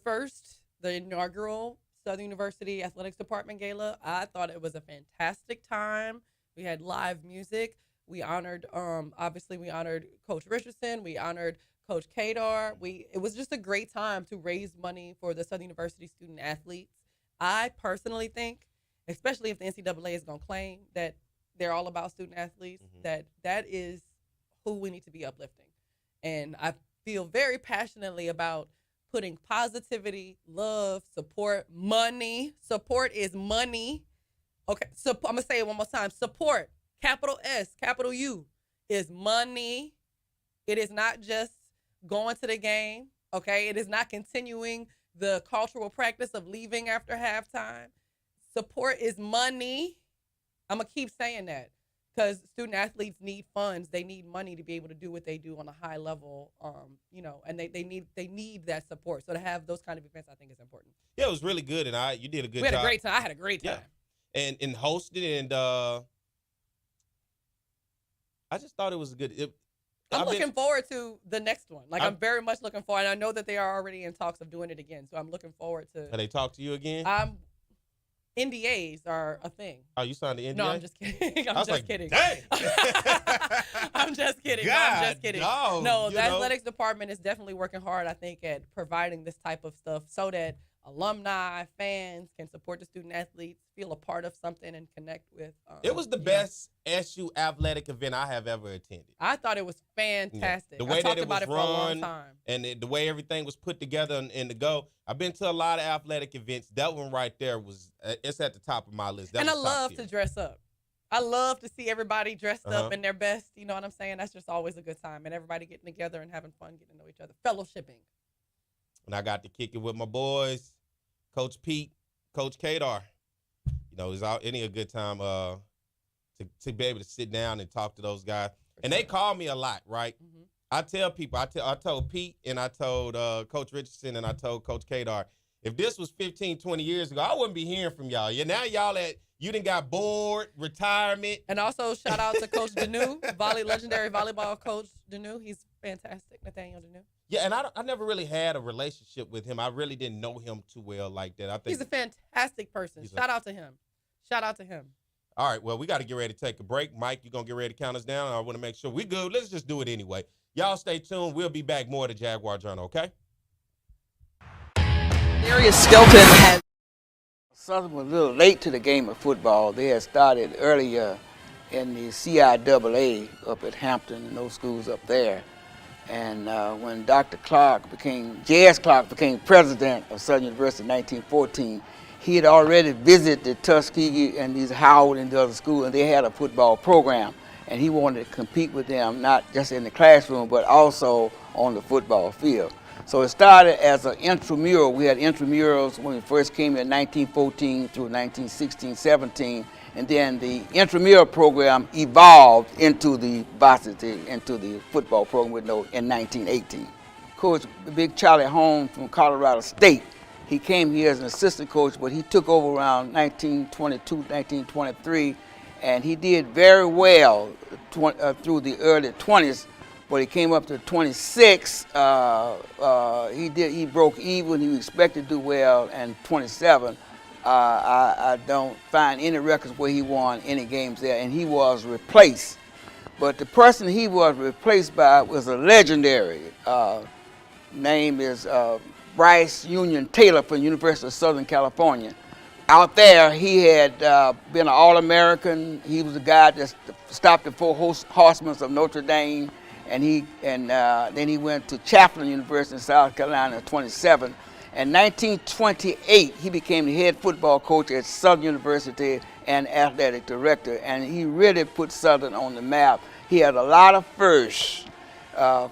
inaugural Southern University Athletics Department Gala. I thought it was a fantastic time. We had live music. We honored, obviously, Coach Richardson. We honored Coach Kadar. It was just a great time to raise money for the Southern University student athletes. I personally think, especially if the NCAA is going to claim that they're all about student athletes, that is who we need to be uplifting. And I feel very passionately about putting positivity, love, support, money. Support is money. Okay, so I'm going to say it one more time. Support, capital S, capital U, is money. It is not just going to the game, okay? It is not continuing the cultural practice of leaving after halftime. Support is money. I'm going to keep saying that because student athletes need funds. They need money to be able to do what they do on a high level, and they need that support. So to have those kind of events, I think is important. Yeah, it was really good, and you did a good job. We had a great time. I had a great time. Yeah. And hosted, and I just thought it was a good. I'm looking forward to the next one. I'm very much looking forward. And I know that they are already in talks of doing it again, so I'm looking forward to. Have they talked to you again? NDAs are a thing. Oh, you signed the NDA? No, I'm just kidding. I'm just kidding. Dang. I'm just kidding. I'm just kidding. No, the athletics department is definitely working hard, I think, at providing this type of stuff so that alumni, fans can support the student athletes, feel a part of something, and connect with. It was the best SU athletic event I have ever attended. I thought it was fantastic. The way that it was run, for a long time. And the way everything was put together and to go. I've been to a lot of athletic events. That one right there was it's at the top of my list. And I love to dress up. I love to see everybody dressed up in their best. You know what I'm saying? That's just always a good time. And everybody getting together and having fun, getting to know each other, fellowshipping. And I got to kick it with my boys, Coach Pete, Coach Kadar. It's a good time to be able to sit down and talk to those guys. And they call me a lot, right? Mm-hmm. I tell people, I told Pete and I told Coach Richardson and I told Coach Kadar, if this was 15, 20 years ago, I wouldn't be hearing from y'all. Now y'all you done got bored, retirement. And also shout out to Coach Danu, legendary volleyball coach Danu. He's fantastic, Nathaniel Danu. Yeah, and I never really had a relationship with him. I really didn't know him too well like that. I think he's a fantastic person. Shout out to him. Shout out to him. All right, well, we got to get ready to take a break. Mike, you going to get ready to count us down? I want to make sure we good. Let's just do it anyway. Y'all stay tuned. We'll be back more to Jaguar Journal, okay? Darius Skelton has... Southern was a little late to the game of football. They had started earlier in the CIAA up at Hampton and those schools up there. And when J.S. Clark became president of Southern University in 1914, he had already visited Tuskegee and these Howard and the other schools, and they had a football program. And he wanted to compete with them, not just in the classroom, but also on the football field. So it started as an intramural. We had intramurals when we first came in 1914 through 1916, 17. And then the intramural program evolved into the varsity, into the football program in 1918. Coach Big Charlie Holmes from Colorado State, he came here as an assistant coach, but he took over around 1922, 1923, and he did very well through the early 20s. But he came up to 26. He broke even. He expected to do well, and 27. I don't find any records where he won any games there, and he was replaced. But the person he was replaced by was a legendary. Name is Bryce Union Taylor from the University of Southern California. Out there, he had been an All-American. He was the guy that stopped the four horsemen of Notre Dame, and then he went to Chaffin University in South Carolina at 27. In 1928, he became the head football coach at Southern University and athletic director, and he really put Southern on the map. He had a lot of firsts.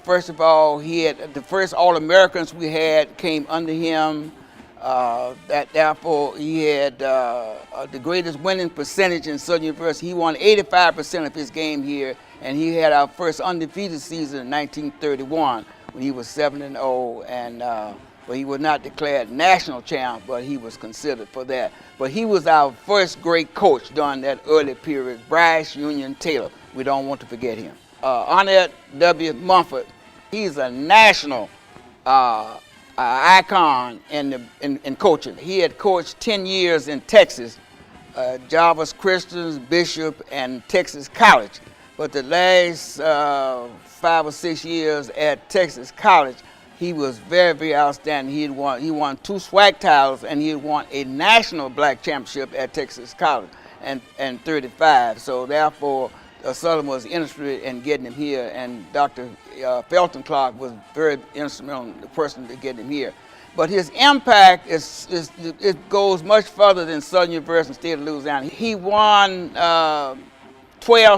First of all, he had the first All-Americans we had came under him. Therefore, he had the greatest winning percentage in Southern University. He won 85% of his game here, And he had our first undefeated season in 1931 when he was 7-0, and but he was not declared national champ, but he was considered for that. But he was our first great coach during that early period, Bryce Union Taylor. We don't want to forget him. Arnett W. Mumford, he's a national icon in coaching. He had coached 10 years in Texas, Jarvis Christian, Bishop, and Texas College. But the last 5 or 6 years at Texas College, he was very, very outstanding. He won 2 SWAC titles, and he had won a national black championship at Texas College and 35. So therefore, Southern was interested in getting him here, and Dr. Felton Clark was very instrumental, the person to get him here. But his impact it goes much further than Southern University and State of Louisiana. He won 12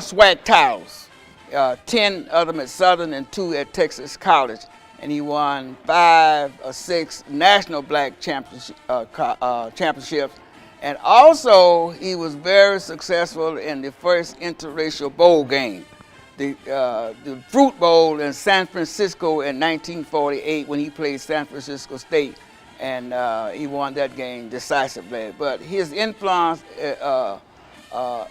SWAC titles, 10 of them at Southern and 2 at Texas College. And he won 5 or 6 national black championships. And also, he was very successful in the first interracial bowl game, the Fruit Bowl in San Francisco in 1948 when he played San Francisco State, and he won that game decisively. But his influence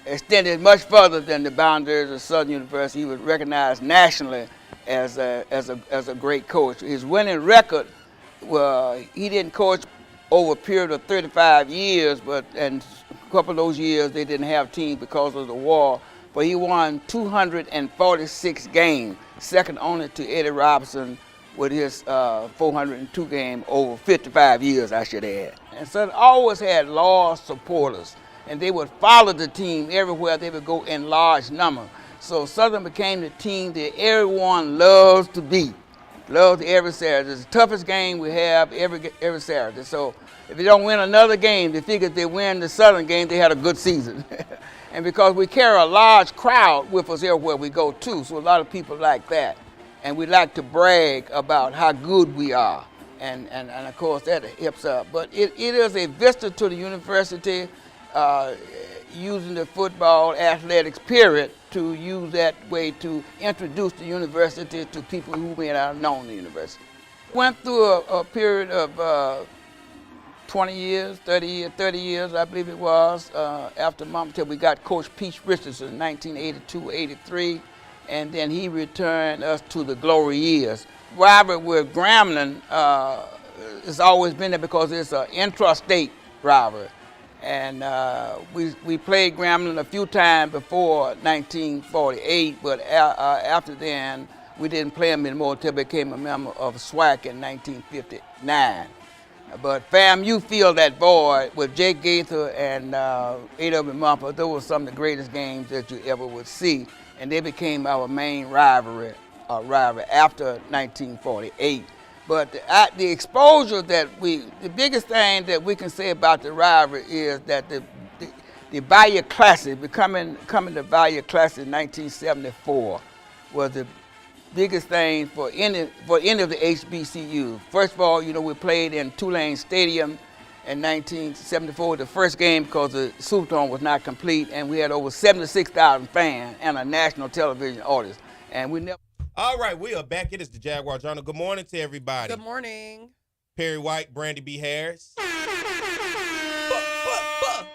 extended much further than the boundaries of Southern University. He was recognized nationally as a great coach. His winning record, he didn't coach over a period of 35 years, and a couple of those years they didn't have teams because of the war. But he won 246 games, second only to Eddie Robinson with his 402 game over 55 years, I should add. And so it always had loyal supporters, and they would follow the team everywhere they would go in large numbers. So Southern became the team that everyone loves to beat, loves every Saturday. It's the toughest game we have every Saturday. So if they don't win another game, they figure if they win the Southern game, they had a good season. And because we carry a large crowd with us everywhere we go too, so a lot of people like that. And we like to brag about how good we are. And of course that helps out. But it is a vista to the university, using the football athletics period to use that way to introduce the university to people who may not have known the university. Went through a period of 20 years, 30 years, I believe it was, after Mom, till we got Coach Peach Richardson in 1982-83, and then he returned us to the glory years. Rivalry with Grambling has always been there because it's an intrastate rivalry. And we played Grambling a few times before 1948, but after then, we didn't play them anymore until we became a member of SWAC in 1959. But FAMU filled that void with Jake Gaither and A.W. Mumford. Those were some of the greatest games that you ever would see, and they became our main rivalry after 1948. But the exposure that the biggest thing that we can say about the rivalry is that the Bayou Classic, coming to Bayou Classic in 1974, was the biggest thing for any of the HBCUs. First of all, we played in Tulane Stadium in 1974, the first game, because the Superdome was not complete, and we had over 76,000 fans and a national television audience, and we never. All right, we are back. It is the Jaguar Journal. Good morning to everybody. Good morning. Perry White, Brandi B. Harris.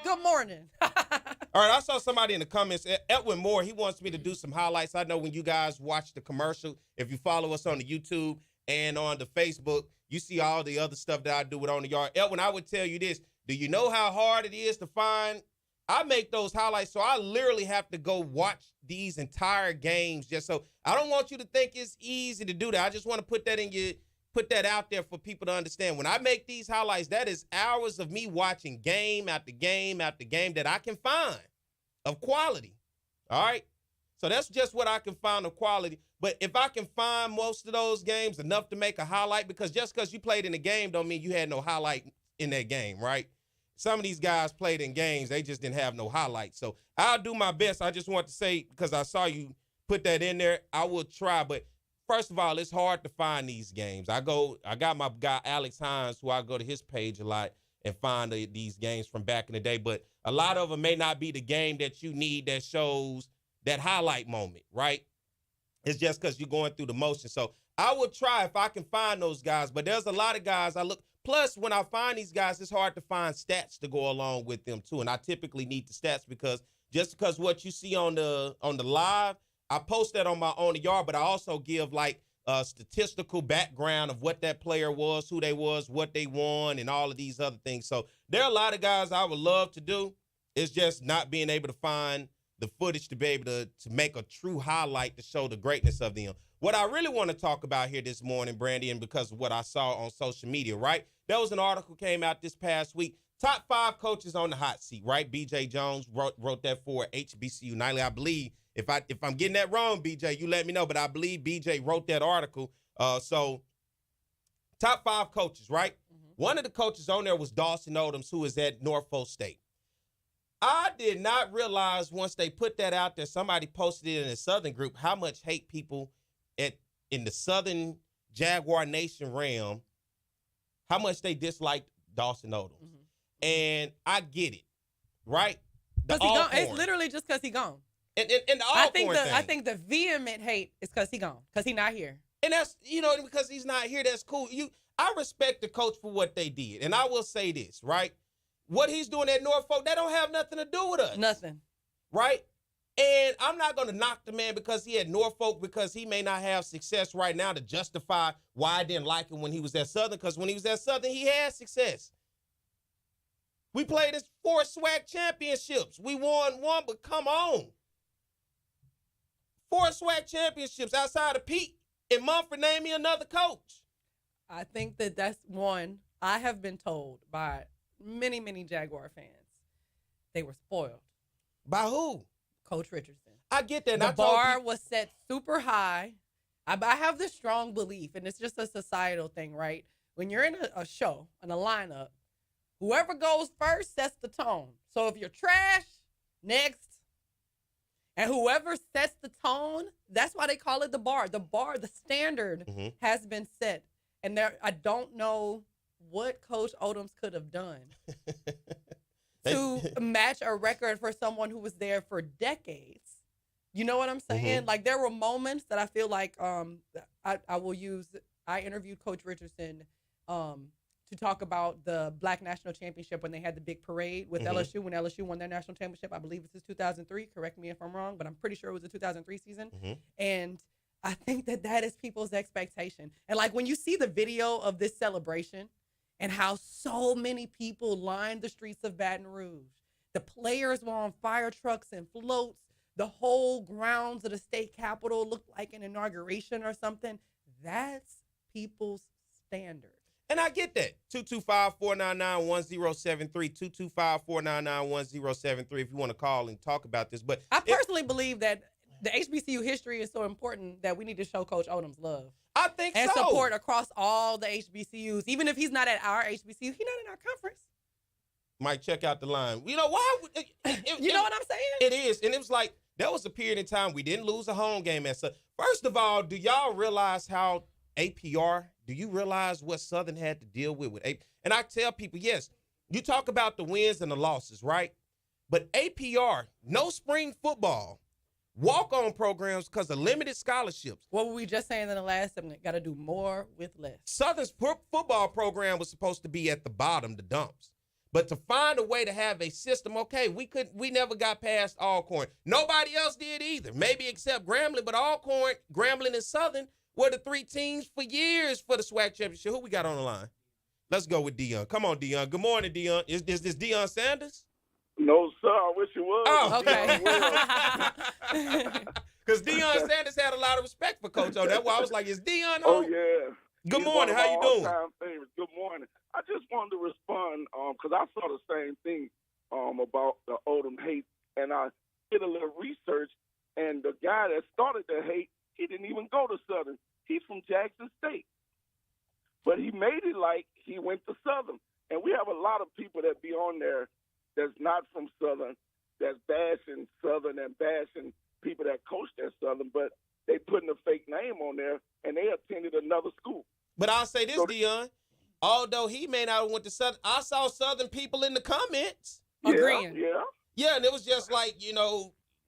Good morning. All right, I saw somebody in the comments, Edwin Moore, he wants me to do some highlights. I know when you guys watch the commercial, if you follow us on the YouTube and on the Facebook, you see all the other stuff that I do with On the Yard. Edwin, I would tell you this. Do you know how hard it is to find? I make those highlights, so I literally have to go watch these entire games just so. I don't want you to think it's easy to do that. I just want to put that out there for people to understand. When I make these highlights, that is hours of me watching game after game after game that I can find of quality. All right? So that's just what I can find of quality. But if I can find most of those games enough to make a highlight, because just because you played in the game don't mean you had no highlight in that game, right? Some of these guys played in games, they just didn't have no highlights. So I'll do my best. I just want to say, because I saw you put that in there, I will try. But first of all, it's hard to find these games. I got my guy Alex Hines, who I go to his page a lot and find these games from back in the day. But a lot of them may not be the game that you need that shows that highlight moment, right? It's just because you're going through the motion. So I will try if I can find those guys, but there's a lot of guys I look. Plus, when I find these guys, it's hard to find stats to go along with them too. And I typically need the stats because what you see on the live, I post that on my own yard, but I also give like a statistical background of what that player was, who they was, what they won, and all of these other things. So there are a lot of guys I would love to do. It's just not being able to find the footage to be able to make a true highlight to show the greatness of them. What I really want to talk about here this morning, Brandi, and because of what I saw on social media, right? There was an article came out this past week. Top 5 coaches on the hot seat, right? B.J. Jones wrote that for HBCU Nightly. I believe, if I'm getting that wrong, B.J., you let me know, but I believe B.J. wrote that article. So top 5 coaches, right? Mm-hmm. One of the coaches on there was Dawson Odoms, who is at Norfolk State. I did not realize once they put that out there, somebody posted it in the Southern group, how much hate people in the Southern Jaguar Nation realm, how much they disliked Dawson Odoms. Mm-hmm. And I get it, right? It's literally just because he gone. And the I think the vehement hate is because he gone, because he not here. And that's, because he's not here, that's cool. I respect the coach for what they did. And I will say this, right? What he's doing at Norfolk, that don't have nothing to do with us. Nothing. Right? And I'm not going to knock the man because he at Norfolk, because he may not have success right now to justify why I didn't like him when he was at Southern, because when he was at Southern, he had success. We played his 4 SWAC championships. We won 1, but come on. 4 SWAC championships outside of Pete and Mumford. Name me another coach. I think that's one. I have been told by many, many Jaguar fans, they were spoiled. By who? Coach Richardson. I get that. The bar was set super high. I have this strong belief, and it's just a societal thing, right? When you're in a show, in a lineup, whoever goes first sets the tone. So if you're trash, next. And whoever sets the tone, that's why they call it the bar. The standard has been set. And I don't know what Coach Odoms could have done to match a record for someone who was there for decades. You know what I'm saying? Mm-hmm. Like, there were moments that I feel like I interviewed Coach Richardson to talk about the Black National Championship when they had the big parade with LSU, when LSU won their national championship. I believe this is 2003. Correct me if I'm wrong, but I'm pretty sure it was the 2003 season. Mm-hmm. And I think that is people's expectation. And like, when you see the video of this celebration and how so many people lined the streets of Baton Rouge, the players were on fire trucks and floats, the whole grounds of the state capitol looked like an inauguration or something. That's people's standard. And I get that. 225-499-1073, 225-499-1073 if you want to call and talk about this. But I personally believe that the HBCU history is so important that we need to show Coach Odoms love. I think and support across all the HBCUs. Even if he's not at our HBCU, he's not in our conference. Mike, check out the line. You know why? You know what I'm saying? It is. And it was like, there was a period in time we didn't lose a home game at Southern. First of all, do y'all realize how APR, do you realize what Southern had to deal with AP? And I tell people, yes, you talk about the wins and the losses, right? But APR, no spring football, walk-on programs because of limited scholarships. What were we just saying in the last segment? Got to do more with less. Southern's football program was supposed to be at the bottom, the dumps. But to find a way to have a system, okay, we never got past Alcorn. Nobody else did either, maybe except Grambling, but Alcorn, Grambling, and Southern were the 3 teams for years for the SWAC championship. Who we got on the line? Let's go with Dion. Come on, Dion. Good morning, Dion. Is this Dion Sanders? No, sir. I wish it was. Oh, okay. Because Dion Sanders had a lot of respect for Coach O. That's why I was like, is Dion on? Oh, yeah. Good morning. How you doing? Good morning. I just wanted to respond because I saw the same thing about the Odom hate, and I did a little research, and the guy that started the hate, he didn't even go to Southern. He's from Jackson State. But he made it like he went to Southern. And we have a lot of people that be on there that's not from Southern, that's bashing Southern and bashing people that coached at Southern, but they putting a fake name on there, and they attended another school. But I'll say this, Dion. Although he may not have went to Southern, I saw Southern people in the comments. Agreeing. Yeah. Yeah, and it was just like,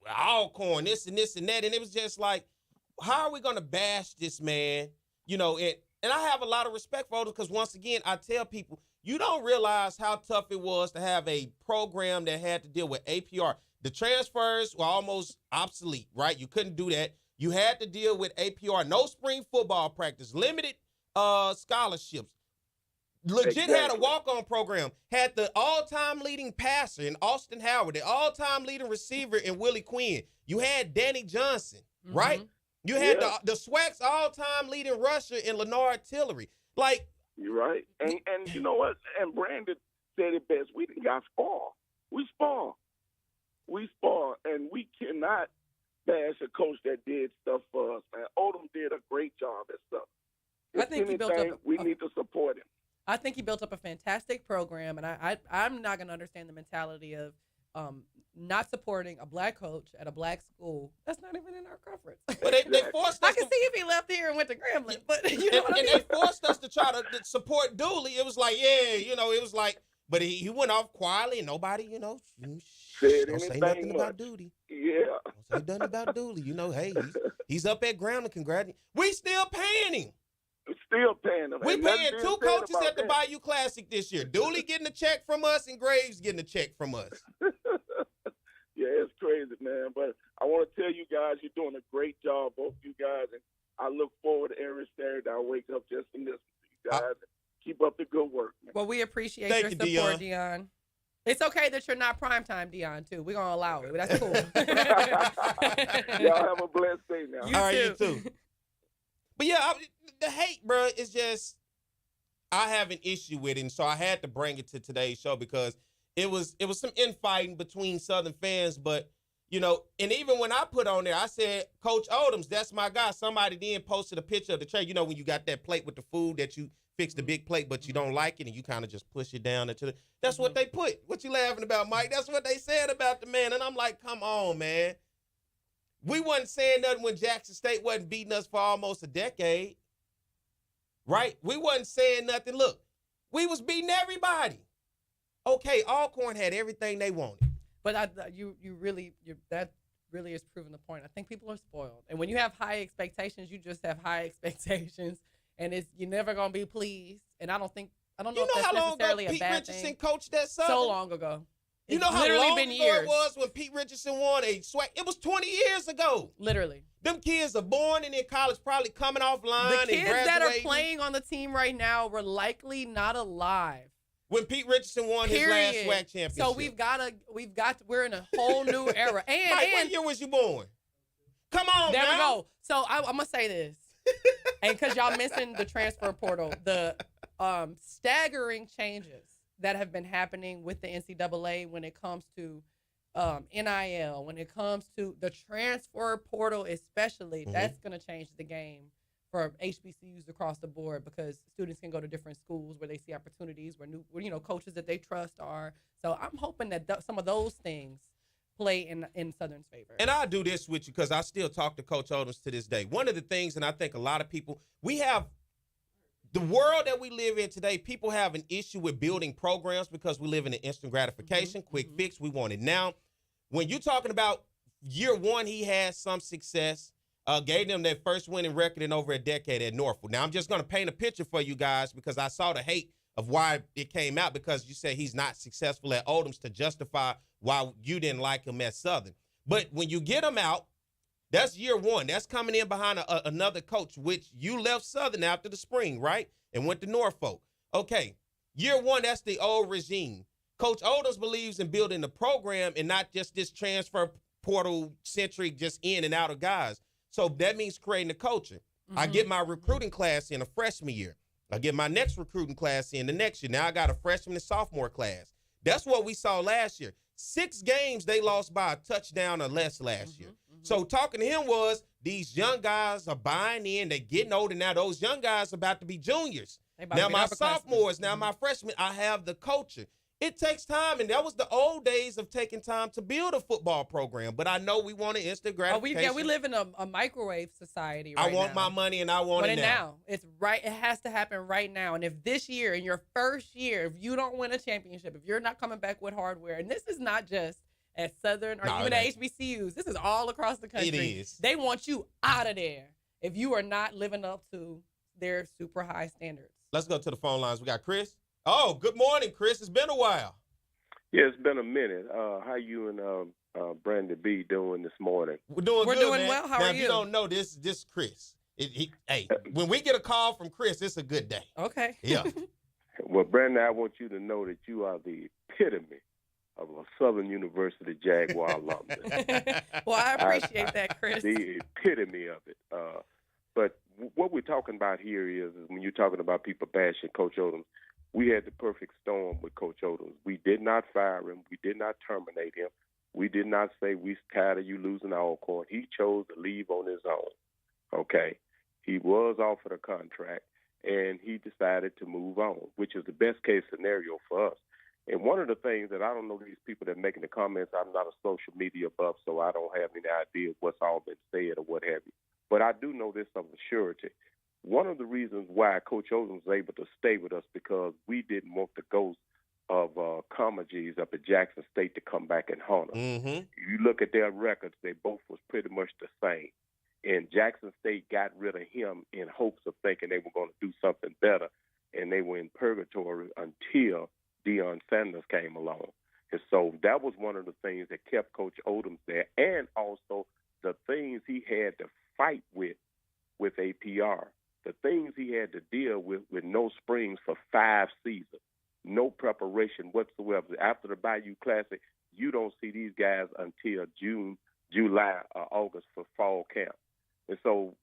Alcorn, this and this and that. And it was just like, how are we going to bash this man? You know, and I have a lot of respect for Odom because, once again, I tell people, you don't realize how tough it was to have a program that had to deal with APR. The transfers were almost obsolete, right? You couldn't do that. You had to deal with APR. No spring football practice. Limited scholarships. Legit had a walk-on program. Had the all-time leading passer in Austin Howard, the all-time leading receiver in Willie Quinn. You had Danny Johnson, right? You had the SWAC's all-time leading rusher in Leonard Tillery. Like, you're right. And you know what? And Brandon said it best. We didn't got spoiled. We spoiled. And we cannot bash a coach that did stuff for us, man. Odom did a great job at stuff. I think we need to support him. I think he built up a fantastic program, and I'm not going to understand the mentality of not supporting a black coach at a black school. That's not even in our conference. But they forced us. I can see if he left here and went to Grambling, but you know what I mean? They forced us to try to support Dooley. It was like, it was like, but he went off quietly, and nobody, don't say nothing about Dooley. Yeah. Don't say nothing about Dooley. Hey, he's up at Grambling. Congratulations. We still paying him. Still paying them. We paying two coaches at the Bayou Classic this year. Dooley getting a check from us and Graves getting a check from us. Yeah, it's crazy, man. But I want to tell you guys, you're doing a great job, both you guys. And I look forward to every Saturday. I wake up just to listen to you guys. Keep up the good work, man. Well, we appreciate your support, Dion. It's okay that you're not primetime, Dion, too. We're going to allow it. That's cool. Y'all have a blessed day now. All right, you too. But yeah, the hate, bro, is just, I have an issue with it. And so I had to bring it to today's show because it was some infighting between Southern fans. But, and even when I put on there, I said, Coach Odoms, that's my guy. Somebody then posted a picture of the tray. When you got that plate with the food that you fix the big plate, but you don't like it and you kind of just push it down into that's what they put. What you laughing about, Mike? That's what they said about the man. And I'm like, come on, man. We wasn't saying nothing when Jackson State wasn't beating us for almost a decade, right? We wasn't saying nothing. Look, we was beating everybody. Okay, Alcorn had everything they wanted. But that really is proving the point. I think people are spoiled. And when you have high expectations, you just have high expectations. And you're never going to be pleased. And I don't know if that's necessarily a bad thing. Pete Richardson coached that Southern? So long ago. You know how long ago it was when Pete Richardson won a SWAC? It was 20 years ago. Literally. Them kids are born and in college, probably coming off line and graduating. The kids that are playing on the team right now were likely not alive when Pete Richardson won his last SWAC championship. So we're in a whole new era. And Mike, what year was you born? Come on, there we go. So I'm gonna say this, and because y'all mentioned the transfer portal, the staggering changes that have been happening with the NCAA when it comes to NIL, when it comes to the transfer portal especially, that's going to change the game for HBCUs across the board because students can go to different schools where they see opportunities, where new coaches that they trust are. So I'm hoping that some of those things play in Southern's favor. And I'll do this with you because I still talk to Coach Odoms to this day. One of the things, and I think a lot of people, we have the world that we live in today, people have an issue with building programs because we live in an instant gratification, quick fix. We want it now. When you're talking about year one, he had some success, gave them their first winning record in over a decade at Norfolk. Now, I'm just going to paint a picture for you guys because I saw the hate of why it came out because you said he's not successful at Odoms to justify why you didn't like him at Southern. But when you get him out, that's year one. That's coming in behind another coach, which you left Southern after the spring, right? And went to Norfolk. Okay, year one, that's the old regime. Coach Odoms believes in building the program and not just this transfer portal centric, just in and out of guys. So that means creating a culture. I get my recruiting class in a freshman year. I get my next recruiting class in the next year. Now I got a freshman and sophomore class. That's what we saw last year. 6 games they lost by a touchdown or less last year. So talking to him was these young guys are buying in. They're getting older now. Those young guys are about to be juniors. Now my sophomores, now my freshmen, I have the culture. It takes time, and that was the old days of taking time to build a football program. But I know we want an instant gratification. We live in a microwave society right now. I want my money, and I want it now. It's right. It has to happen right now. And if this year, in your first year, if you don't win a championship, if you're not coming back with hardware, and this is not just at Southern or No, even it at ain't. HBCUs. This is all across the country. It is. They want you out of there if you are not living up to their super high standards. Let's go to the phone lines. We got Chris. Oh, good morning, Chris. It's been a while. Yeah, it's been a minute. How you and Brandi B doing this morning? We're doing We're good, doing man. well. How now, are if you? you don't know this Chris. Hey, when we get a call from Chris, it's a good day. Okay. Yeah. Well, Brandi, I want you to know that you are the epitome of a Southern University Jaguar alumnus. Well, I appreciate that, Chris. The epitome of it. But what we're talking about here is when you're talking about people bashing Coach Odom, we had the perfect storm with Coach Odom. We did not fire him. We did not terminate him. We did not say we're tired of you losing Alcorn. He chose to leave on his own. Okay? He was offered a contract, and he decided to move on, which is the best case scenario for us. And one of the things that I don't know these people that are making the comments, I'm not a social media buff, so I don't have any idea what's all been said or what have you. But I do know this of a surety. One of the reasons why Coach Odom was able to stay with us because we didn't want the ghost of Comagese up at Jackson State to come back and haunt us. Mm-hmm. You look at their records, they both was pretty much the same. And Jackson State got rid of him in hopes of thinking they were going to do something better, and they were in purgatory until Deion Sanders came along. And so that was one of the things that kept Coach Odom there, and also the things he had to fight with APR, the things he had to deal with no springs for 5 seasons, no preparation whatsoever. After the Bayou Classic, you don't see these guys until June, July, or August for fall camp. And so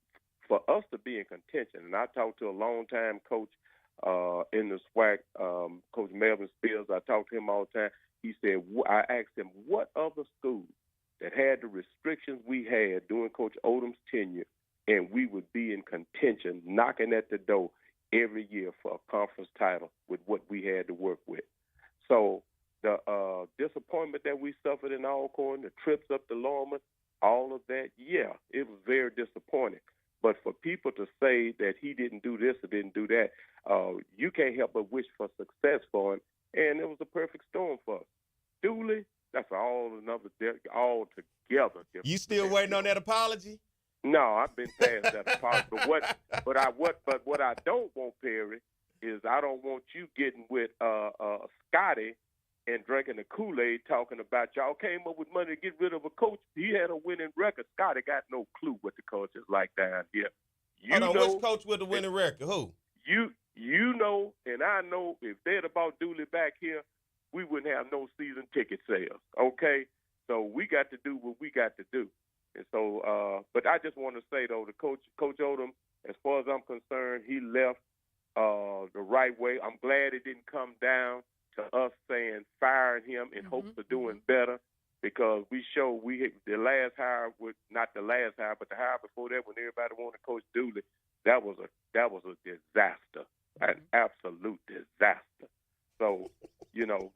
for us to be in contention, and I talked to a longtime coach in the SWAC, Coach Melvin Spears, I talked to him all the time. He said, I asked him, what other schools that had the restrictions we had during Coach Odom's tenure, and we would be in contention, knocking at the door every year for a conference title with what we had to work with. So the disappointment that we suffered in Alcorn, the trips up to Lorman, all of that, yeah, it was very disappointing. But for people to say that he didn't do this or didn't do that, you can't help but wish for success for him. And it was a perfect storm for us. Dooley, that's altogether different. You still waiting on that apology? No, I've been past that apology. But what I don't want, Perry, is I don't want you getting with Scotty and drinking the Kool-Aid talking about y'all came up with money to get rid of a coach. He had a winning record. Scotty got no clue what the coach is like down here. Hold on, which coach with the winning record? Who? You know, and I know if they'd about Dooley back here, we wouldn't have no season ticket sales, okay? So we got to do what we got to do. And so, but I just want to say, though, Coach Odom, as far as I'm concerned, he left the right way. I'm glad it didn't come down to us saying firing him in hopes of doing better, because the last hire, not the last hire, but the hire before that, when everybody wanted Coach Dooley, that was a disaster, an absolute disaster. So,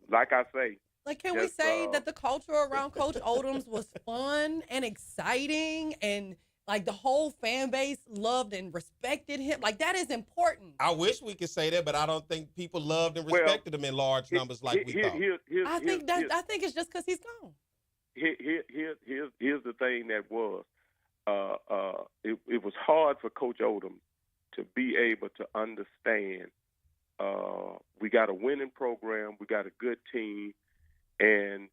like I say. Like, can we say that the culture around Coach Odom's was fun and exciting, and like the whole fan base loved and respected him? Like, that is important. I wish we could say that, but I don't think people loved and respected him in large numbers like we thought. I think it's just because he's gone. Here's the thing that was. It was hard for Coach Odom to be able to understand. We got a winning program. We got a good team. And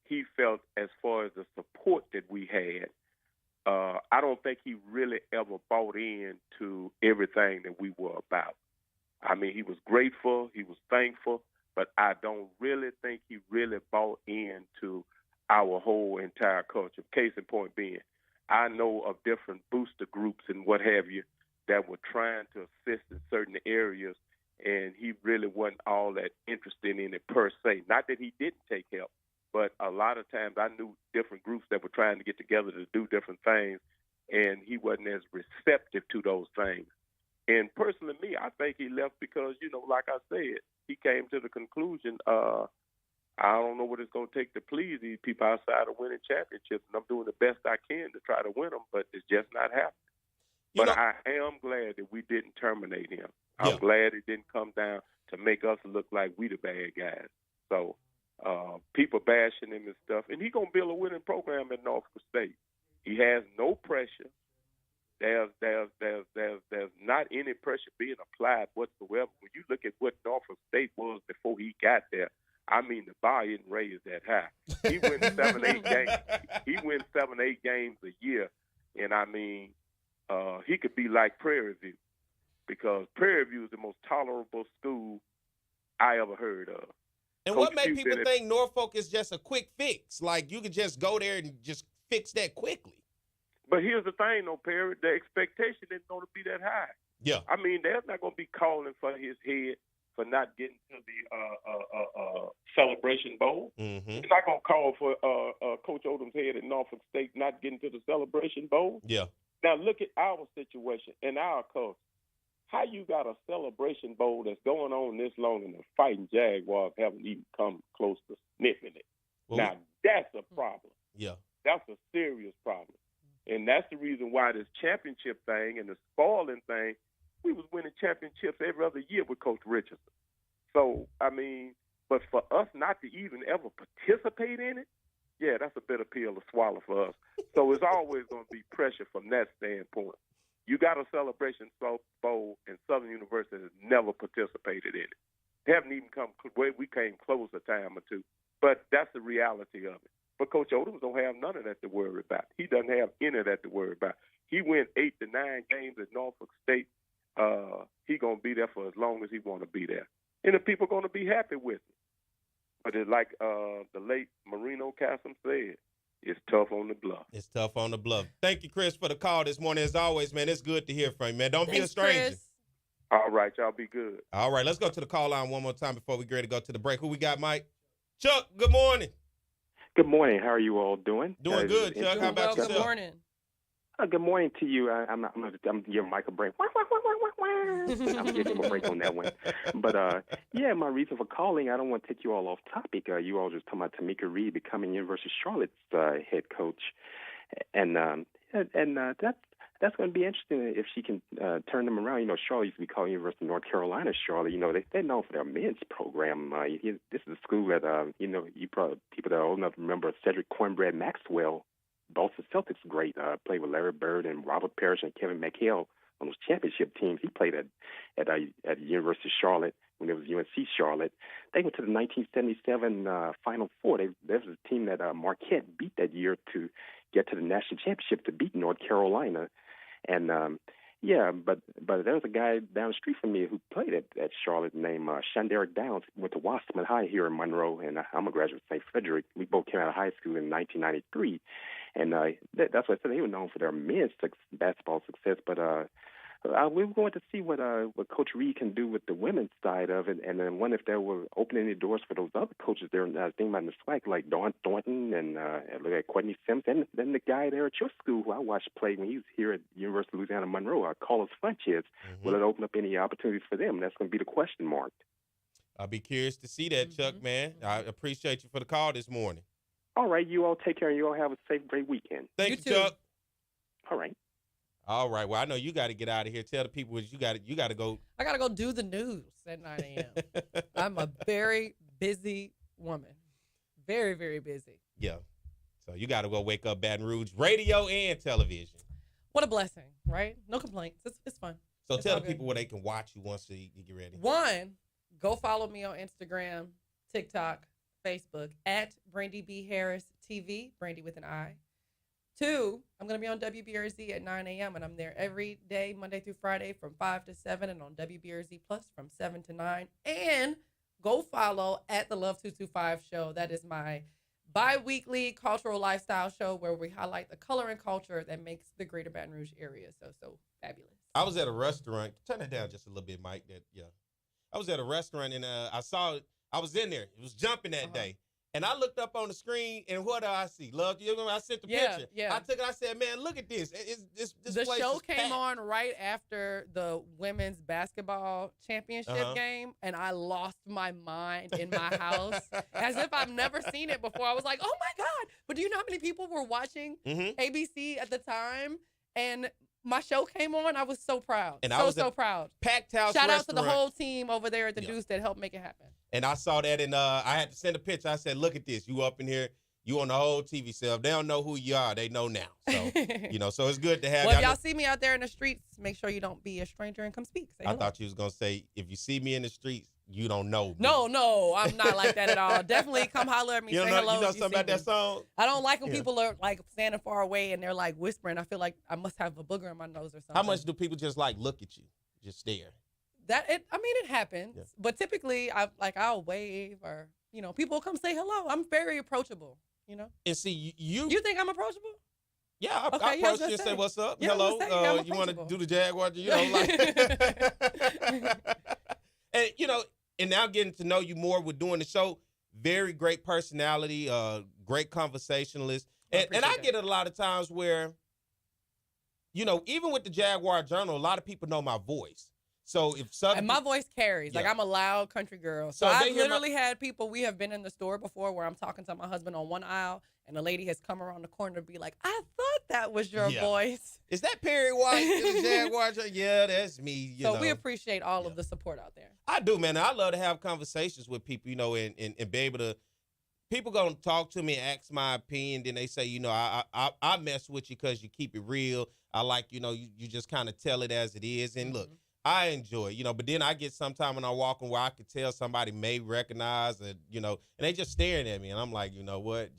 he felt, as far as the support that we had, I don't think he really ever bought into everything that we were about. I mean, he was grateful, he was thankful, but I don't really think he really bought into our whole entire culture. Case in point being, I know of different booster groups and what have you that were trying to assist in certain areas, and he really wasn't all that interested in it per se. Not that he didn't take help, but a lot of times I knew different groups that were trying to get together to do different things, and he wasn't as receptive to those things. And personally, I think he left because, like I said, he came to the conclusion, I don't know what it's going to take to please these people outside of winning championships, and I'm doing the best I can to try to win them, but it's just not happening. But I am glad that we didn't terminate him. I'm glad it didn't come down to make us look like we the bad guys. So people bashing him and stuff, and he's going to build a winning program at Norfolk State. He has no pressure. There's not any pressure being applied whatsoever. When you look at what Norfolk State was before he got there, I mean, the bar isn't raised that high. He wins 7-8 games. He wins 7-8 games a year, and I mean, he could be like Prairie View, because Prairie View is the most tolerable school I ever heard of. And Coach what made Pugh people think Norfolk is just a quick fix? Like, you could just go there and just fix that quickly. But here's the thing, though, Perry. The expectation isn't going to be that high. Yeah. I mean, they're not going to be calling for his head for not getting to the Celebration Bowl. Mm-hmm. They're not going to call for Coach Odom's head at Norfolk State not getting to the Celebration Bowl. Yeah. Now, look at our situation and our culture. How you got a Celebration Bowl that's going on this long and the fighting Jaguars haven't even come close to sniffing it? Well, now, that's a problem. Yeah. That's a serious problem. And that's the reason why this championship thing and the spoiling thing, we was winning championships every other year with Coach Richardson. So, I mean, but for us not to even ever participate in it, yeah, that's a bitter pill to swallow for us. So it's always going to be pressure from that standpoint. You got a Celebration Bowl, and Southern University has never participated in it. They haven't even we came close a time or two. But that's the reality of it. But Coach Odom don't have none of that to worry about. He doesn't have any of that to worry about. He went 8 to 9 games at Norfolk State. He going to be there for as long as he want to be there. And the people going to be happy with him. But it's like the late Marino Cassim said, it's tough on the bluff. It's tough on the bluff. Thank you, Chris, for the call this morning. As always, man, it's good to hear from you, man. Don't be a stranger. Chris. All right, y'all be good. All right, let's go to the call line one more time before we get ready to go to the break. Who we got, Mike? Chuck, good morning. Good morning. How are you all doing? Doing good, Chuck. How about yourself? Good morning. Good morning to you. I'm giving Mike a break. I'm giving him a break on that one. But yeah, my reason for calling, I don't want to take you all off topic. You all just talking about Tama Reed becoming University of Charlotte's head coach, and that's going to be interesting if she can turn them around. You know, Charlotte used to be called University of North Carolina Charlotte. You know, they're known for their men's program. This is a school that, you know, you probably, people that are old enough remember Cedric Cornbread Maxwell, Boston Celtics great, played with Larry Bird and Robert Parrish and Kevin McHale on those championship teams. He played at University of Charlotte when it was UNC Charlotte. They went to the 1977 Final Four. There was a team that Marquette beat that year to get to the national championship to beat North Carolina. And but there was a guy down the street from me who played at Charlotte named Shanderick Downs. Went to Wasserman High here in Monroe, and I'm a graduate of St. Frederick. We both came out of high school in 1993, and that's what I said. They were known for their men's basketball success, but we were going to see what Coach Reed can do with the women's side of it, and then wonder if there were opening any doors for those other coaches there. And I was thinking about in the SWAC, like Dawn Thornton and look at Courtney Sims, and then the guy there at your school who I watched play when he was here at University of Louisiana Monroe, Carlos Fuentes. Mm-hmm. Will it open up any opportunities for them? That's going to be the question mark. I'll be curious to see that, Chuck, man. I appreciate you for the call this morning. All right, you all take care, and you all have a safe, great weekend. Thank you, Chuck. All right. All right. Well, I know you got to get out of here. Tell the people you got to go. I got to go do the news at 9 a.m. I'm a very busy woman. Very, very busy. Yeah. So you got to go wake up Baton Rouge radio and television. What a blessing, right? No complaints. It's fun. So it's tell the people where they can watch you once you get ready. One, go follow me on Instagram, TikTok, Facebook at Brandi B Harris TV, Brandi with an I. 2, I'm going to be on WBRZ at 9 a.m. and I'm there every day, Monday through Friday from 5 to 7 and on WBRZ Plus from 7 to 9. And go follow at the Love 225 show. That is my bi-weekly cultural lifestyle show where we highlight the color and culture that makes the greater Baton Rouge area so fabulous. I was at a restaurant. Turn it down just a little bit, Mike. I was at a restaurant and I saw it. I was in there. It was jumping that day. And I looked up on the screen, and what do I see? Love, I sent the picture. Yeah. I took it. I said, man, look at this. This the place show is came packed. on right after the women's basketball championship game, and I lost my mind in my house as if I've never seen it before. I was like, oh, my God. But do you know how many people were watching ABC at the time? And my show came on, I was so proud. And so proud. Packed house Shout out to restaurant. the whole team over there at the Deuce that helped make it happen. And I saw that, and I had to send a picture. I said, look at this. You up in here. You on the whole TV show. If they don't know who you are, they know now. So, so it's good to have Well, if y'all see me out there in the streets, make sure you don't be a stranger and come speak. Say hello. I thought you was going to say, if you see me in the streets, you don't know me. No, I'm not like that at all. Definitely come holler at me, say hello. You know something about that song? I don't like when people are like standing far away and they're like whispering. I feel like I must have a booger in my nose or something. How much do people just like look at you, just stare? It happens. Yeah. But typically, I'll wave or, people come say hello. I'm very approachable, And see, you think I'm approachable? Yeah, I approach you and say, what's up? Hello. You want to do the Jaguar? And now getting to know you more with doing the show, very great personality, great conversationalist. And I get it a lot of times where, even with the Jaguar Journal, a lot of people know my voice. So and my voice carries. Yeah. Like, I'm a loud country girl. So I've literally had people, we have been in the store before where I'm talking to my husband on one aisle and the lady has come around the corner to be like, I thought that was your voice. Is that Perry White in the Jaguar Journal? Yeah, that's me. So we appreciate all of the support out there. I do, man. I love to have conversations with people, and be able to, people going to talk to me and ask my opinion. Then they say, I mess with you because you keep it real. I like, you just kind of tell it as it is. And look, I enjoy it, but then I get sometime when I'm walking where I could tell somebody may recognize it, and they just staring at me. And I'm like, you know what?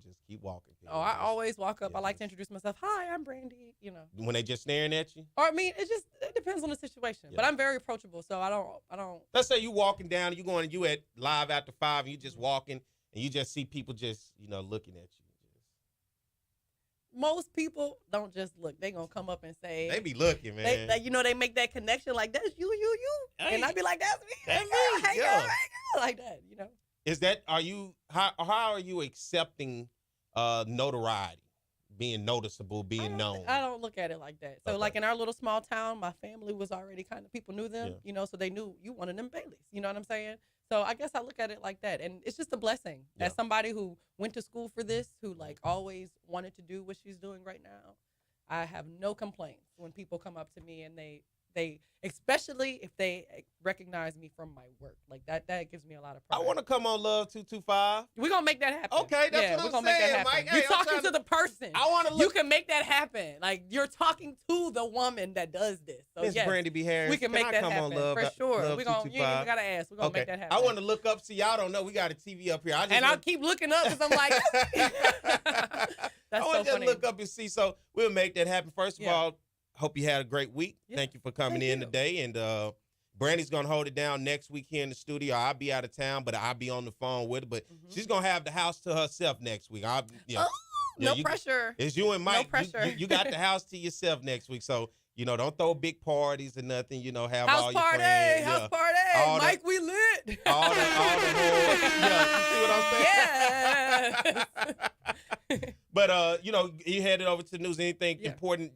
Just keep walking. Oh, I always walk up. I like to introduce myself. Hi, I'm Brandi, When they just staring at you? Or, it depends on the situation. Yeah. But I'm very approachable, so I don't. Let's say you walking down, you at Live After 5, and you just walking, and you just see people just, looking at you. Most people don't just look. They gonna come up and say. They be looking, man. They make that connection like, that's you. Hey, and I be like, that's me. That's me. Hey, girl, like that, Is that, how are you accepting notoriety, being noticeable, being known? I don't look at it like that. So like in our little small town, my family was already kind of, people knew them, so they knew you one of them Baileys. You know what I'm saying? So I guess I look at it like that. And it's just a blessing. Yeah. As somebody who went to school for this, who always wanted to do what she's doing right now, I have no complaints when people come up to me and they especially if they recognize me from my work. Like that gives me a lot of pride. I want to come on Love 225. We're going to make that happen. Okay, that's what I'm saying, make that happen. Mike. You're talking to the person. I want to You can make that happen. Like, you're talking to the woman that does this. So, Miss Brandi B. Harris, we can make that come happen. On Love, for sure. Love We got to ask. We're going to make that happen. I want to look up. See, y'all don't know. We got a TV up here. I'll keep looking up because I'm like, that's I want so to just look up and see. So we'll make that happen. First of all, hope you had a great week. Yeah. Thank you for coming in today. And Brandy's going to hold it down next week here in the studio. I'll be out of town, but I'll be on the phone with her. But she's going to have the house to herself next week. No pressure. It's you and Mike. No pressure. You got the house to yourself next week. So, don't throw big parties or nothing. Have house all your party, friends. House party. Mike, we lit. All the boys. Yeah, you see what I'm saying? Yes. But, you headed over to the news. Anything important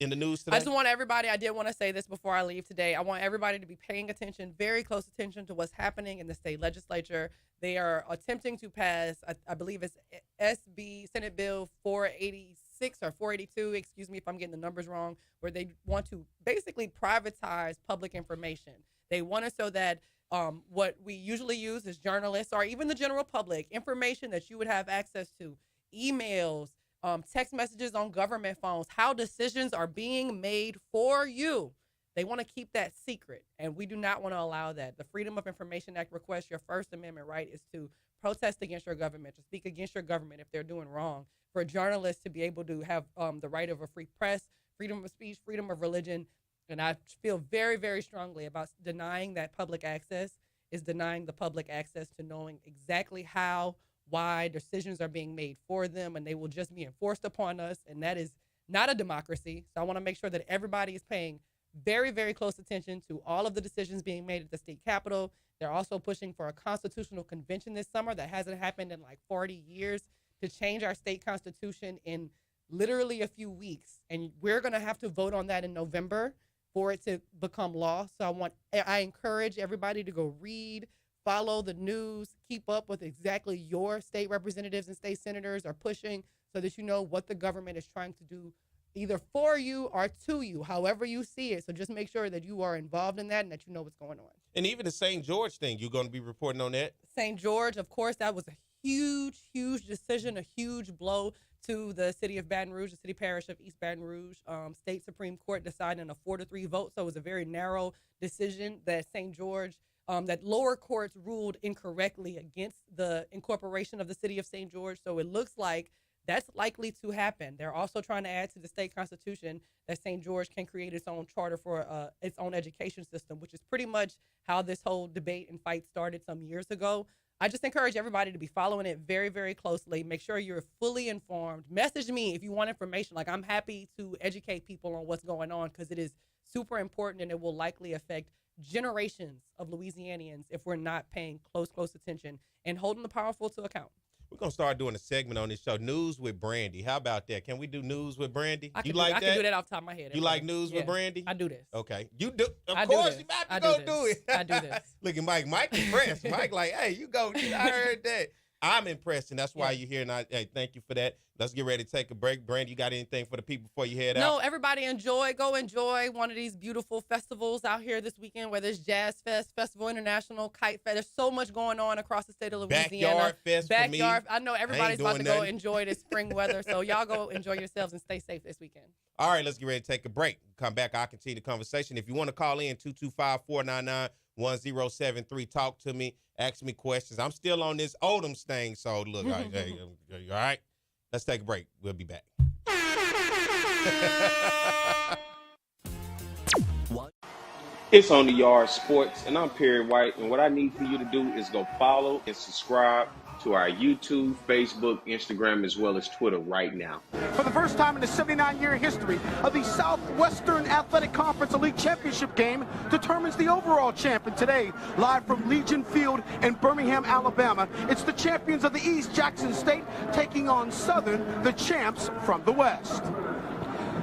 in the news today? I just want everybody, I did want to say this before I leave today. I want everybody to be paying attention, very close attention to what's happening in the state legislature. They are attempting to pass, I believe it's Senate Bill 486 or 482, excuse me if I'm getting the numbers wrong, where they want to basically privatize public information. They want it so that what we usually use as journalists or even the general public, information that you would have access to, emails, text messages on government phones, how decisions are being made for you. They want to keep that secret, and we do not want to allow that. The Freedom of Information Act requests your First Amendment right is to protest against your government, to speak against your government if they're doing wrong, for journalists to be able to have the right of a free press, freedom of speech, freedom of religion. And I feel very, very strongly about denying that public access is denying the public access to knowing exactly how, why decisions are being made for them, and they will just be enforced upon us, and that is not a democracy. So I want to make sure that everybody is paying very, very close attention to all of the decisions being made at the state capitol. They're also pushing for a constitutional convention this summer that hasn't happened in like 40 years to change our state constitution in literally a few weeks, and we're going to have to vote on that in November for it to become law. So I encourage everybody to go read, follow the news, keep up with exactly your state representatives and state senators are pushing so that you know what the government is trying to do either for you or to you, however you see it. So just make sure that you are involved in that and that you know what's going on. And even the St. George thing, you're going to be reporting on that? St. George, of course, that was a huge, huge decision, a huge blow to the city of Baton Rouge, the city parish of East Baton Rouge. State Supreme Court decided in a 4-3 vote, so it was a very narrow decision that St. George, that lower courts ruled incorrectly against the incorporation of the city of St. George. So it looks like that's likely to happen. They're also trying to add to the state constitution that St. George can create its own charter for its own education system, which is pretty much how this whole debate and fight started some years ago. I just encourage everybody to be following it very, very closely. Make sure you're fully informed. Message me if you want information. Like, I'm happy to educate people on what's going on because it is super important and it will likely affect generations of Louisianians if we're not paying close attention and holding the powerful to account. We're going to start doing a segment on this show, News with Brandi. How about that? Can we do News with Brandi? I can do that off the top of my head. You like News with Brandi? I do this. Okay. You do. Of course, you about to go do it. I do this. Look at Mike. Mike impressed. Mike like, hey, you go. I heard that. I'm impressed, and that's why you're here. And hey, thank you for that. Let's get ready to take a break. Brandi, you got anything for the people before you head out? No, everybody go enjoy one of these beautiful festivals out here this weekend, whether it's Jazz Fest, Festival International, Kite Fest. There's so much going on across the state of Louisiana. Backyard Fest for me. I know everybody's about to go enjoy this spring weather, so y'all go enjoy yourselves and stay safe this weekend. All right, let's get ready to take a break. Come back, I'll continue the conversation. If you want to call in, 225-499-1073. Talk to me. Ask me questions. I'm still on this Odoms thing, so look, all right? Let's take a break. We'll be back. It's On the Yard Sports, and I'm Perry White, and what I need for you to do is go follow and subscribe to our YouTube, Facebook, Instagram, as well as Twitter right now. For the first time in the 79-year history of the Southwestern Athletic Conference Elite Championship game determines the overall champion today. Live from Legion Field in Birmingham, Alabama, it's the champions of the East, Jackson State, taking on Southern, the champs from the West.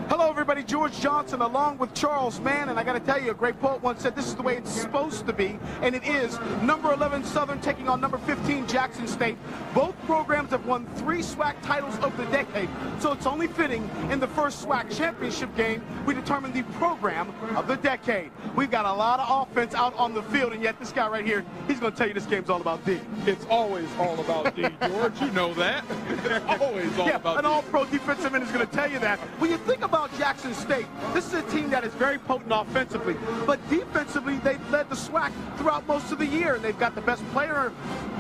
Hello, everybody. George Johnson along with Charles Mann. And I got to tell you, a great poet once said this is the way it's supposed to be. And it is. Number 11 Southern taking on number 15 Jackson State. Both programs have won 3 SWAC titles over the decade. So it's only fitting in the first SWAC championship game we determine the program of the decade. We've got a lot of offense out on the field. And yet this guy right here, he's going to tell you this game's all about D. It's always all about D, George. You know that. It's always all about D. An all-pro defensive end is going to tell you that. When you think about Jackson State, this is a team that is very potent offensively, but defensively they've led the SWAC throughout most of the year, and they've got the best player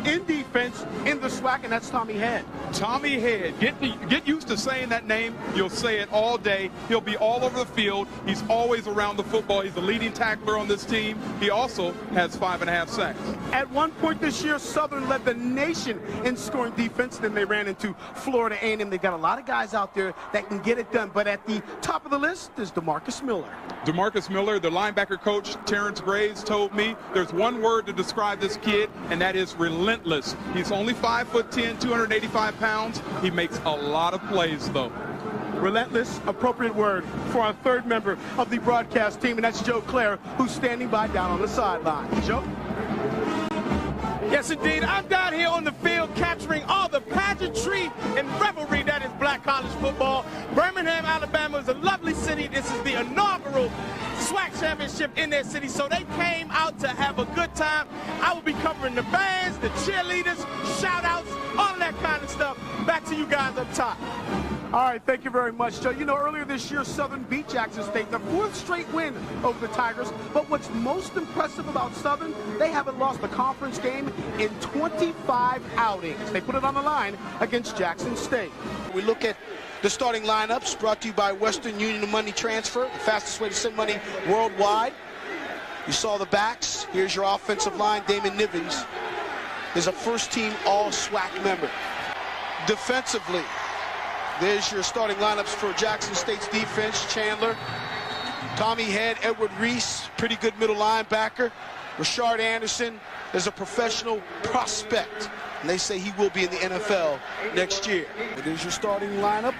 in defense in the SWAC, and that's Tommy Head. Tommy Head. Get used to saying that name. You'll say it all day. He'll be all over the field. He's always around the football. He's the leading tackler on this team. He also has 5.5 sacks. At one point this year, Southern led the nation in scoring defense. Then they ran into Florida A&M. They got a lot of guys out there that can get it done, but at the top of the list is DeMarcus Miller. DeMarcus Miller, the linebacker coach, Terrence Graves, told me there's one word to describe this kid, and that is relentless. He's only 5'10", 285 pounds. He makes a lot of plays, though. Relentless, appropriate word for our third member of the broadcast team, and that's Joe Clare, who's standing by down on the sideline. Joe? Yes, indeed. I'm down here on the field capturing all the pageantry and revelry that is black college football. Birmingham, Alabama is a lovely city. This is the inaugural SWAC championship in their city, so they came out to have a good time. I will be covering the bands, the cheerleaders, shout-outs, all of that kind of stuff. Back to you guys up top. All right, thank you very much, Joe. You know, earlier this year, Southern beat Jackson State, the 4th straight win over the Tigers. But what's most impressive about Southern, they haven't lost a conference game in 25 outings. They put it on the line against Jackson State. We look at the starting lineups brought to you by Western Union Money Transfer, the fastest way to send money worldwide. You saw the backs. Here's your offensive line. Damon Nivens is a first-team All-SWAC member. Defensively, there's your starting lineups for Jackson State's defense. Chandler, Tommy Head, Edward Reese, pretty good middle linebacker. Rashard Anderson is a professional prospect, and they say he will be in the NFL next year. It is your starting lineup,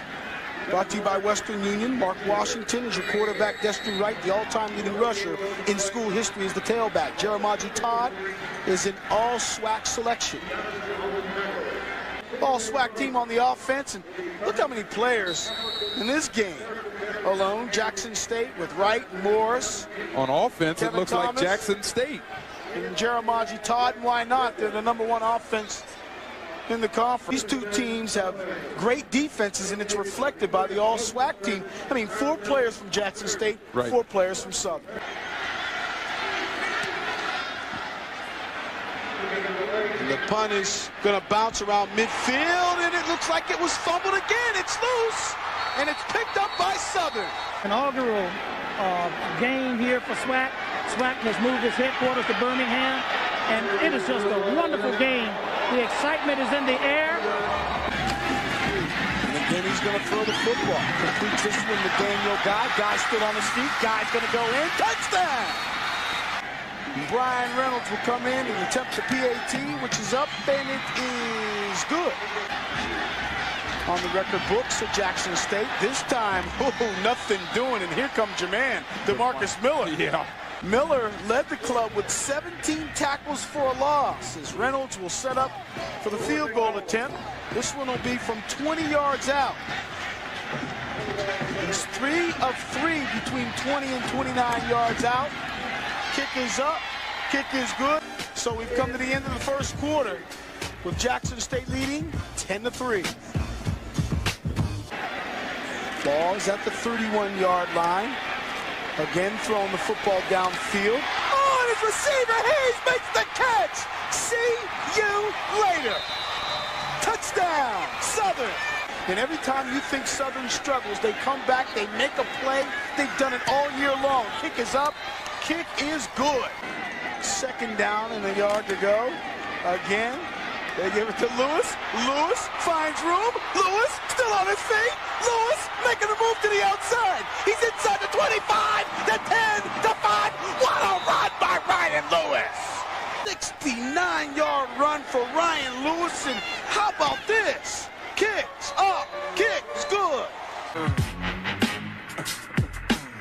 brought to you by Western Union. Mark Washington is your quarterback, Destry Wright, the all-time leading rusher in school history, is the tailback. Jeremiah Todd is an all-SWAC selection. All-SWAC team on the offense, and look how many players in this game alone. Jackson State with Wright and Morris. On offense, Kevin it looks Thomas, like Jackson State. And Jeremiah Todd, and why not? They're the #1 offense in the conference. These two teams have great defenses, and it's reflected by the all-SWAC team. I mean, 4 players from Jackson State, right. 4 players from Southern. And the punt is going to bounce around midfield, and it looks like it was fumbled again. It's loose, and it's picked up by Southern. An inaugural game here for SWAC. SWAC has moved its headquarters to Birmingham, and it is just a wonderful game. The excitement is in the air. And again, he's going to throw the football. Completes this one to Daniel Guy. Guy's still on his feet. Guy's going to go in. Touchdown! Brian Reynolds will come in and attempt the PAT, which is up, and it is good. On the record books at Jackson State. This time, nothing doing, and here comes your man, DeMarcus Miller. Yeah. Miller led the club with 17 tackles for a loss, as Reynolds will set up for the field goal attempt. This one will be from 20 yards out. He's 3 of 3 between 20 and 29 yards out. Kick is up, kick is good. So we've come to the end of the first quarter with Jackson State leading 10-3. Ball is at the 31-yard line. Again, throwing the football downfield. Oh, and his receiver, Hayes makes the catch. See you later. Touchdown, Southern. And every time you think Southern struggles, they come back, they make a play. They've done it all year long. Kick is up, kick is good. Second down and a yard to go. Again, they give it to Lewis. Lewis finds room. Lewis still on his feet. Lewis making a move to the outside. He's inside the 25, the 10, the 5. What a run by Ryan Lewis. 69-yard run for Ryan Lewis. And how about this? Kicks up, kicks good.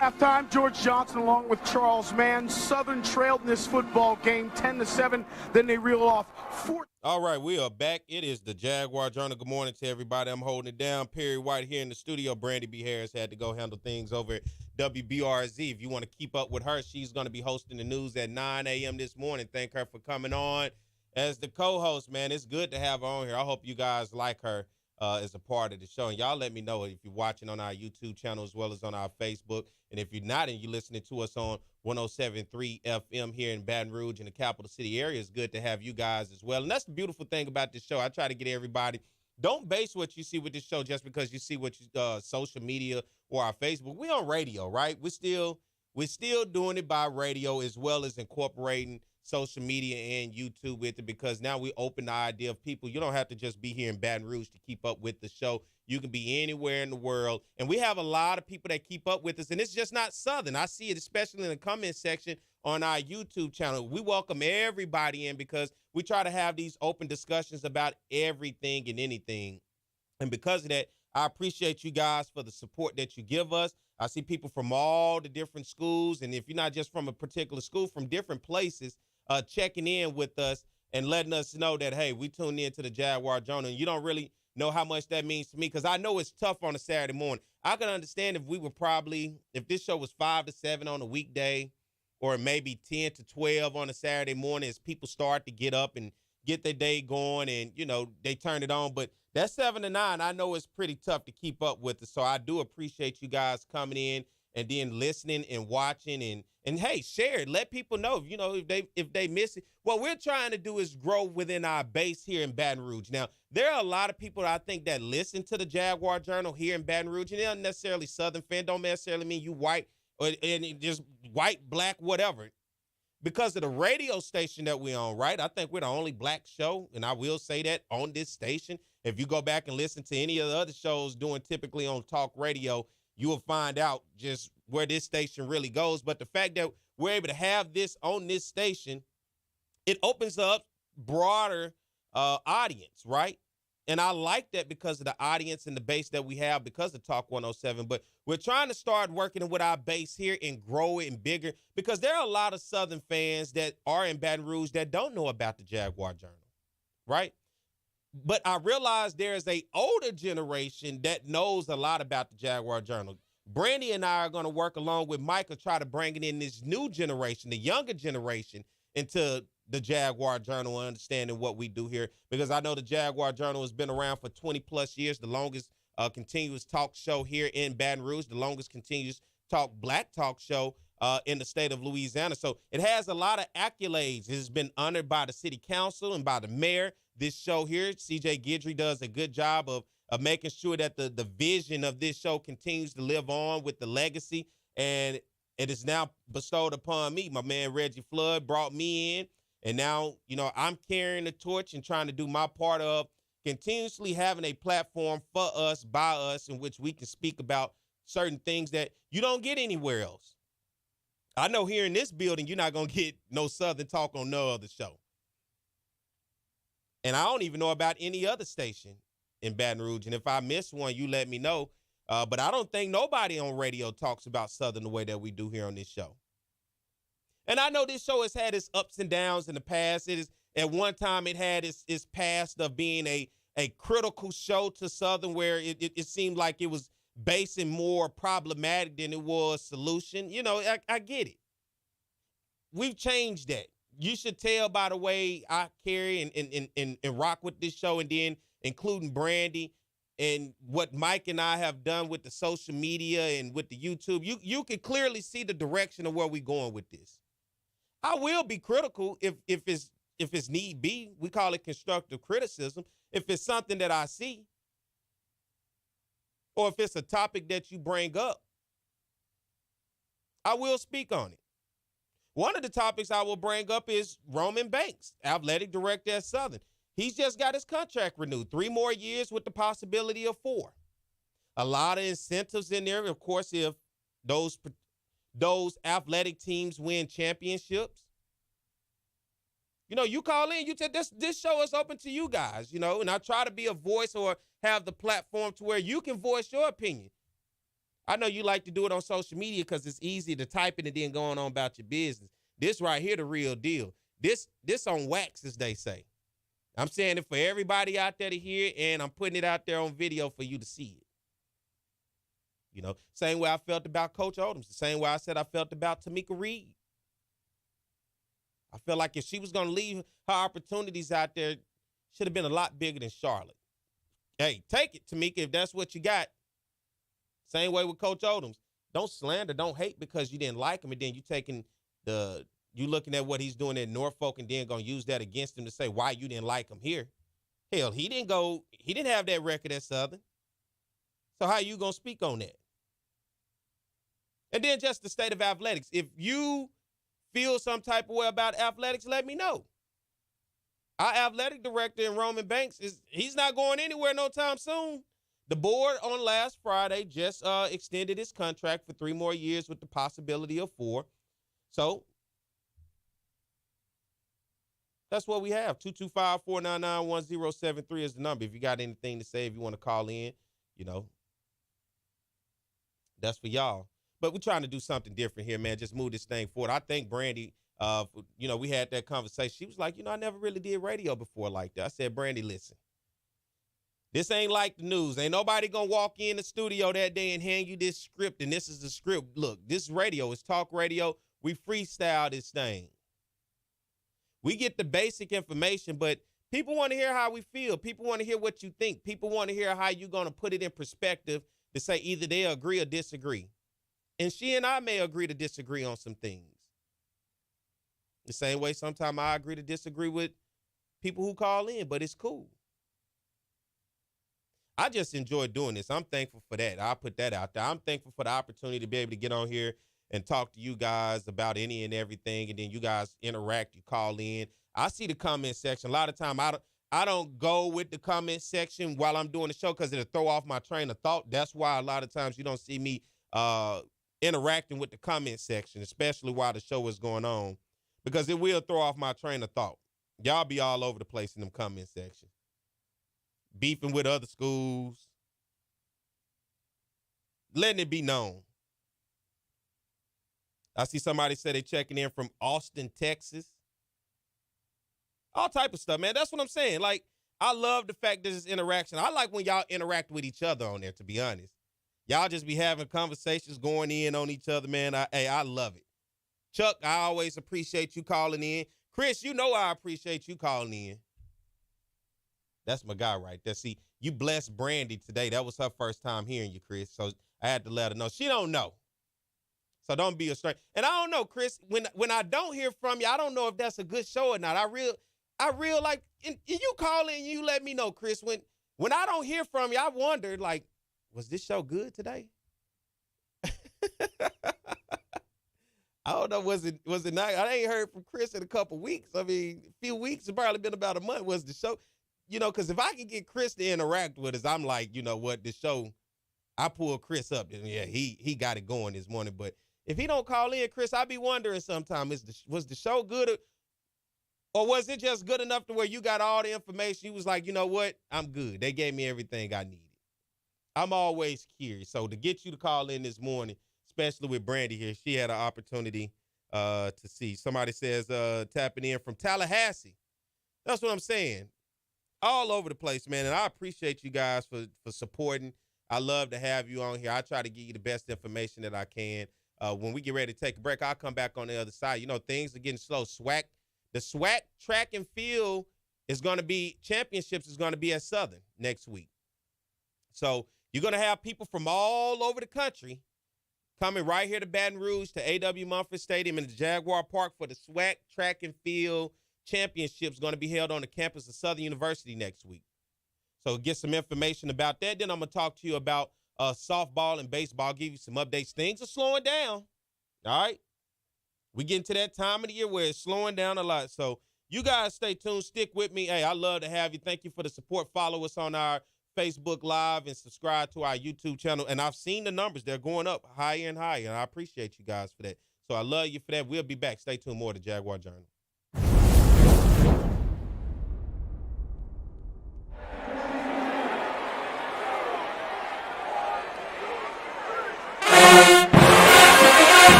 Halftime, George Johnson along with Charles Mann. Southern trailed in this football game 10-7. Then they reel off 4. All right, we are back. It is the Jaguar Journal. Good morning to everybody. I'm holding it down. Perry White here in the studio. Brandi B had to go handle things over at WBRZ. If you want to keep up with her, she's going to be hosting the news at 9 a.m. this morning. Thank her for coming on as the co-host, man. It's good to have her on here. I hope you guys like her as a part of the show. And y'all let me know if you're watching on our YouTube channel as well as on our Facebook. And if you're not and you're listening to us on 107.3 FM here in Baton Rouge in the capital city area, it's good to have you guys as well. And that's the beautiful thing about this show. I try to get everybody, don't base what you see with this show just because you see what you, social media or our Facebook. We on radio, right? We're still doing it by radio as well as incorporating social media and YouTube with it, because now we open the idea of people. You don't have to just be here in Baton Rouge to keep up with the show. You can be anywhere in the world. And we have a lot of people that keep up with us. And it's just not Southern. I see it especially in the comment section on our YouTube channel. We welcome everybody in because we try to have these open discussions about everything and anything. And because of that, I appreciate you guys for the support that you give us. I see people from all the different schools. And if you're not just from a particular school, from different places, checking in with us and letting us know that, hey, we tuned in to the Jaguar Journal. And you don't really know how much that means to me, because I know it's tough on a Saturday morning. I could understand if we were if this show was 5 to 7 on a weekday, or maybe 10 to 12 on a Saturday morning as people start to get up and get their day going and, you know, they turn it on. But that 7 to 9, I know it's pretty tough to keep up with it. So I do appreciate you guys coming in and then listening and watching and hey, share it. Let people know, you know, if they miss it. What we're trying to do is grow within our base here in Baton Rouge. Now, there are a lot of people I think that listen to the Jaguar Journal here in Baton Rouge, and they're not necessarily Southern fan. Don't necessarily mean you white or and just white, black, whatever. Because of the radio station that we're on, right? I think we're the only black show, and I will say that on this station. If you go back and listen to any of the other shows doing typically on talk radio, you will find out just where this station really goes. But the fact that we're able to have this on this station, it opens up broader audience, right? And I like that because of the audience and the base that we have because of Talk 107. But we're trying to start working with our base here and grow it and bigger, because there are a lot of Southern fans that are in Baton Rouge that don't know about the Jaguar Journal, right? But I realize there is a older generation that knows a lot about the Jaguar Journal. Brandi and I are going to work along with Micah, try to bring in this new generation, the younger generation, into the Jaguar Journal, understanding what we do here. Because I know the Jaguar Journal has been around for 20-plus years, the longest continuous talk show here in Baton Rouge, the longest continuous black talk show in the state of Louisiana. So it has a lot of accolades. It has been honored by the city council and by the mayor. This show here, C.J. Guidry, does a good job of making sure that the vision of this show continues to live on with the legacy. And it is now bestowed upon me. My man Reggie Flood brought me in. And now, I'm carrying the torch and trying to do my part of continuously having a platform for us, by us, in which we can speak about certain things that you don't get anywhere else. I know here in this building, you're not going to get no Southern talk on no other show. And I don't even know about any other station in Baton Rouge. And if I miss one, you let me know. But I don't think nobody on radio talks about Southern the way that we do here on this show. And I know this show has had its ups and downs in the past. It is, at one time, it had its past of being a critical show to Southern, where it seemed like it was basing more problematic than it was solution. I get it. We've changed that. You should tell by the way I carry and rock with this show, and then including Brandi and what Mike and I have done with the social media and with the YouTube. You can clearly see the direction of where we're going with this. I will be critical if it's need be. We call it constructive criticism. If it's something that I see, or if it's a topic that you bring up, I will speak on it. One of the topics I will bring up is Roman Banks, athletic director at Southern. He's just got his contract renewed, 3 more years with the possibility of 4. A lot of incentives in there, of course, if those athletic teams win championships. You call in, you say, this show is open to you guys, and I try to be a voice or have the platform to where you can voice your opinion. I know you like to do it on social media because it's easy to type it and then going on about your business. This right here, the real deal. This on wax, as they say. I'm saying it for everybody out there to hear, and I'm putting it out there on video for you to see it. Same way I felt about Coach Odoms, the same way I said I felt about Tama Reed. I feel like if she was going to leave her opportunities out there, should have been a lot bigger than Charlotte. Hey, take it, Tamika, if that's what you got. Same way with Coach Odoms. Don't slander, don't hate because you didn't like him, and then you looking at what he's doing in Norfolk and then going to use that against him to say why you didn't like him here. Hell, he didn't have that record at Southern. So how you going to speak on that? And then just the state of athletics. If you feel some type of way about athletics, let me know. Our athletic director in Roman Banks, he's not going anywhere no time soon. The board on last Friday just extended his contract for 3 more years with the possibility of 4. So that's what we have. 225-499-1073 is the number. If you got anything to say, if you want to call in, that's for y'all. But we're trying to do something different here, man. Just move this thing forward. I think Brandi, we had that conversation. She was like, I never really did radio before like that. I said, Brandi, listen. This ain't like the news. Ain't nobody going to walk in the studio that day and hand you this script, and this is the script. Look, this radio is talk radio. We freestyle this thing. We get the basic information, but people want to hear how we feel. People want to hear what you think. People want to hear how you're going to put it in perspective to say either they agree or disagree. And she and I may agree to disagree on some things. The same way sometimes I agree to disagree with people who call in, but it's cool. I just enjoy doing this. I'm thankful for that. I'll put that out there. I'm thankful for the opportunity to be able to get on here and talk to you guys about any and everything, and then you guys interact, you call in. I see the comment section. A lot of time I don't go with the comment section while I'm doing the show because it'll throw off my train of thought. That's why a lot of times you don't see me interacting with the comment section, especially while the show is going on, because it will throw off my train of thought. Y'all be all over the place in them comment sections. Beefing with other schools. Letting it be known. I see somebody say they checking in from Austin, Texas. All type of stuff, man. That's what I'm saying. Like, I love the fact that it's interaction. I like when y'all interact with each other on there, to be honest. Y'all just be having conversations, going in on each other, man. I love it. Chuck, I always appreciate you calling in. Chris, you know I appreciate you calling in. That's my guy right there. See, you blessed Brandi today. That was her first time hearing you, Chris. So I had to let her know. She don't know. So don't be a stranger. And I don't know, Chris, when I don't hear from you, I don't know if that's a good show or not. I real like, and you call in and you let me know, Chris. When I don't hear from you, I wonder, like, was this show good today? I don't know. Was it not? I ain't heard from Chris in a couple weeks. I mean, a few weeks. It's probably been about a month. Was the show, because if I can get Chris to interact with us, I'm like, you know what, the show, I pull Chris up. And yeah, he got it going this morning. But if he don't call in, Chris, I be wondering sometimes, was the show good or was it just good enough to where you got all the information? You was like, you know what, I'm good. They gave me everything I needed. I'm always curious. So to get you to call in this morning, especially with Brandi here, she had an opportunity to see. Somebody says tapping in from Tallahassee. That's what I'm saying. All over the place, man. And I appreciate you guys for supporting. I love to have you on here. I try to give you the best information that I can. When we get ready to take a break, I'll come back on the other side. Things are getting slow. The SWAC track and field championships is going to be at Southern next week. So you're going to have people from all over the country coming right here to Baton Rouge, to A.W. Mumford Stadium and the Jaguar Park for the SWAC track and field championships going to be held on the campus of Southern University next week. So get some information about that. Then I'm going to talk to you about softball and baseball, give you some updates. Things are slowing down, all right? We get into that time of the year where it's slowing down a lot. So you guys stay tuned. Stick with me. Hey, I love to have you. Thank you for the support. Follow us on our Facebook Live and subscribe to our YouTube channel. And I've seen the numbers. They're going up higher and higher, and I appreciate you guys for that. So I love you for that. We'll be back. Stay tuned. More to Jaguar Journal.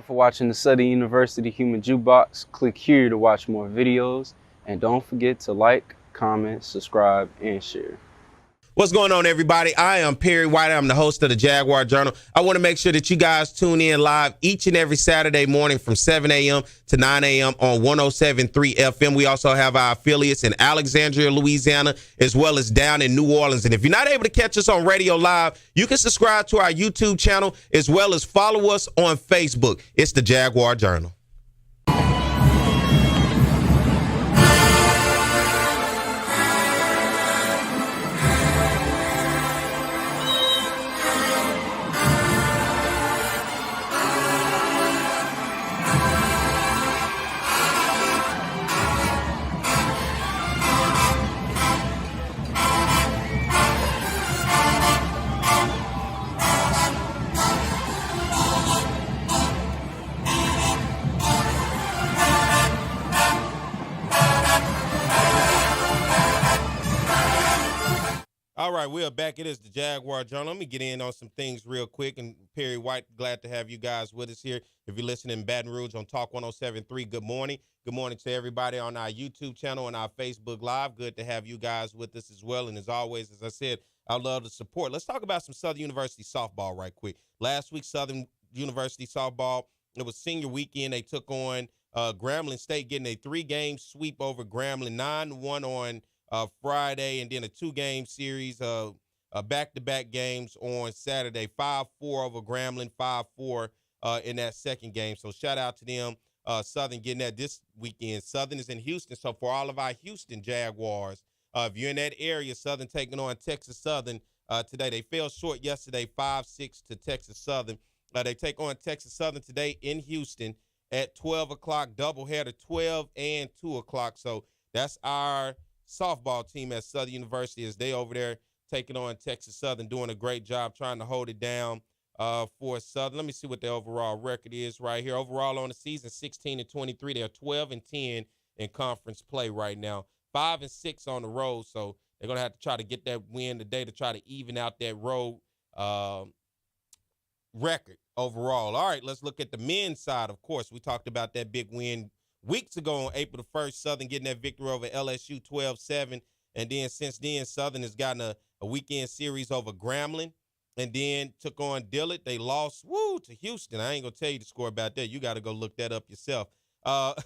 Watching the Southern University Human Jukebox. Click here to watch more videos, and don't forget to like, comment, subscribe, and share. What's going on, everybody? I am Perry White. I'm the host of the Jaguar Journal. I want to make sure that you guys tune in live each and every Saturday morning from 7 a.m. to 9 a.m. on 107.3 FM. We also have our affiliates in Alexandria, Louisiana, as well as down in New Orleans. And if you're not able to catch us on radio live, you can subscribe to our YouTube channel as well as follow us on Facebook. It's the Jaguar Journal. All right, we are back. It is the Jaguar Journal. Let me get in on some things real quick. And Perry White, glad to have you guys with us here. If you're listening in Baton Rouge on Talk 107.3, good morning. Good morning to everybody on our YouTube channel and our Facebook Live. Good to have you guys with us as well. And as always, as I said, I love the support. Let's talk about some Southern University softball right quick. Last week, Southern University softball, it was senior weekend. They took on Grambling State, getting a 3-game sweep over Grambling, 9-1 on Friday, and then a 2-game series of back-to-back games on Saturday, 5-4 over Grambling, 5-4 in that second game. So shout out to them, Southern getting that this weekend. Southern is in Houston, so for all of our Houston Jaguars, if you're in that area, Southern taking on Texas Southern today. They fell short yesterday, 5-6 to Texas Southern. They take on Texas Southern today in Houston at 12 o'clock, doubleheader, 12 and 2 o'clock. So that's our softball team at Southern University as they over there taking on Texas Southern, doing a great job trying to hold it down for Southern. Let me see what their overall record is right here. Overall on the season, 16-23. They're 12-10 in conference play right now. 5-6 on the road, so they're going to have to try to get that win today to try to even out that road record overall. All right, let's look at the men's side. Of course, we talked about that big win weeks ago on April the 1st, Southern getting that victory over LSU 12-7. And then since then, Southern has gotten a weekend series over Grambling and then took on Dillard. They lost, to Houston. I ain't going to tell you the score about that. You got to go look that up yourself. But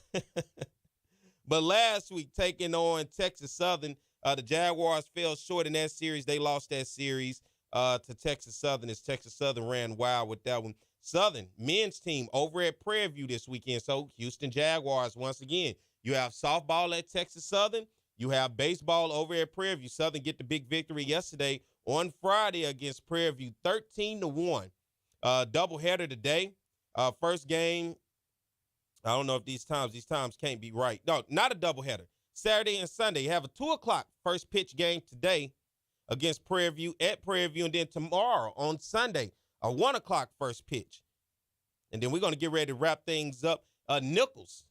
last week, taking on Texas Southern, the Jaguars fell short in that series. They lost that series to Texas Southern as Texas Southern ran wild with that one. Southern men's team over at Prairie View this weekend. So Houston Jaguars, once again, you have softball at Texas Southern. You have baseball over at Prairie View. Southern get the big victory yesterday on Friday against Prairie View, 13-1. Doubleheader today. First game, I don't know if these times can't be right. No, not a doubleheader. Saturday and Sunday, you have a 2 o'clock first pitch game today against Prairie View at Prairie View, and then tomorrow on Sunday, a 1 o'clock first pitch. And then we're going to get ready to wrap things up. Nichols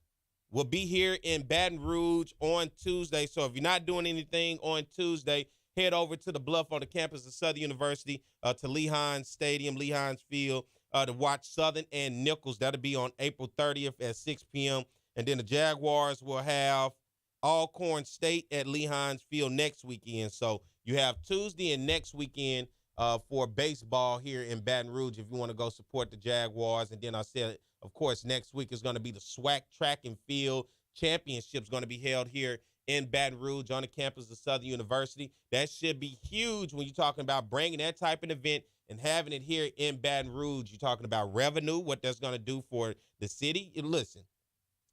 will be here in Baton Rouge on Tuesday. So if you're not doing anything on Tuesday, head over to the Bluff on the campus of Southern University to Lee Hines Stadium, Lee Hines Field, to watch Southern and Nichols. That'll be on April 30th at 6 p.m. And then the Jaguars will have Alcorn State at Lee Hines Field next weekend. So you have Tuesday and next weekend for baseball here in Baton Rouge if you want to go support the Jaguars. And then I said, of course, next week is going to be the SWAC Track and Field Championships going to be held here in Baton Rouge on the campus of Southern University. That should be huge when you're talking about bringing that type of event and having it here in Baton Rouge. You're talking about revenue, what that's going to do for the city. And listen,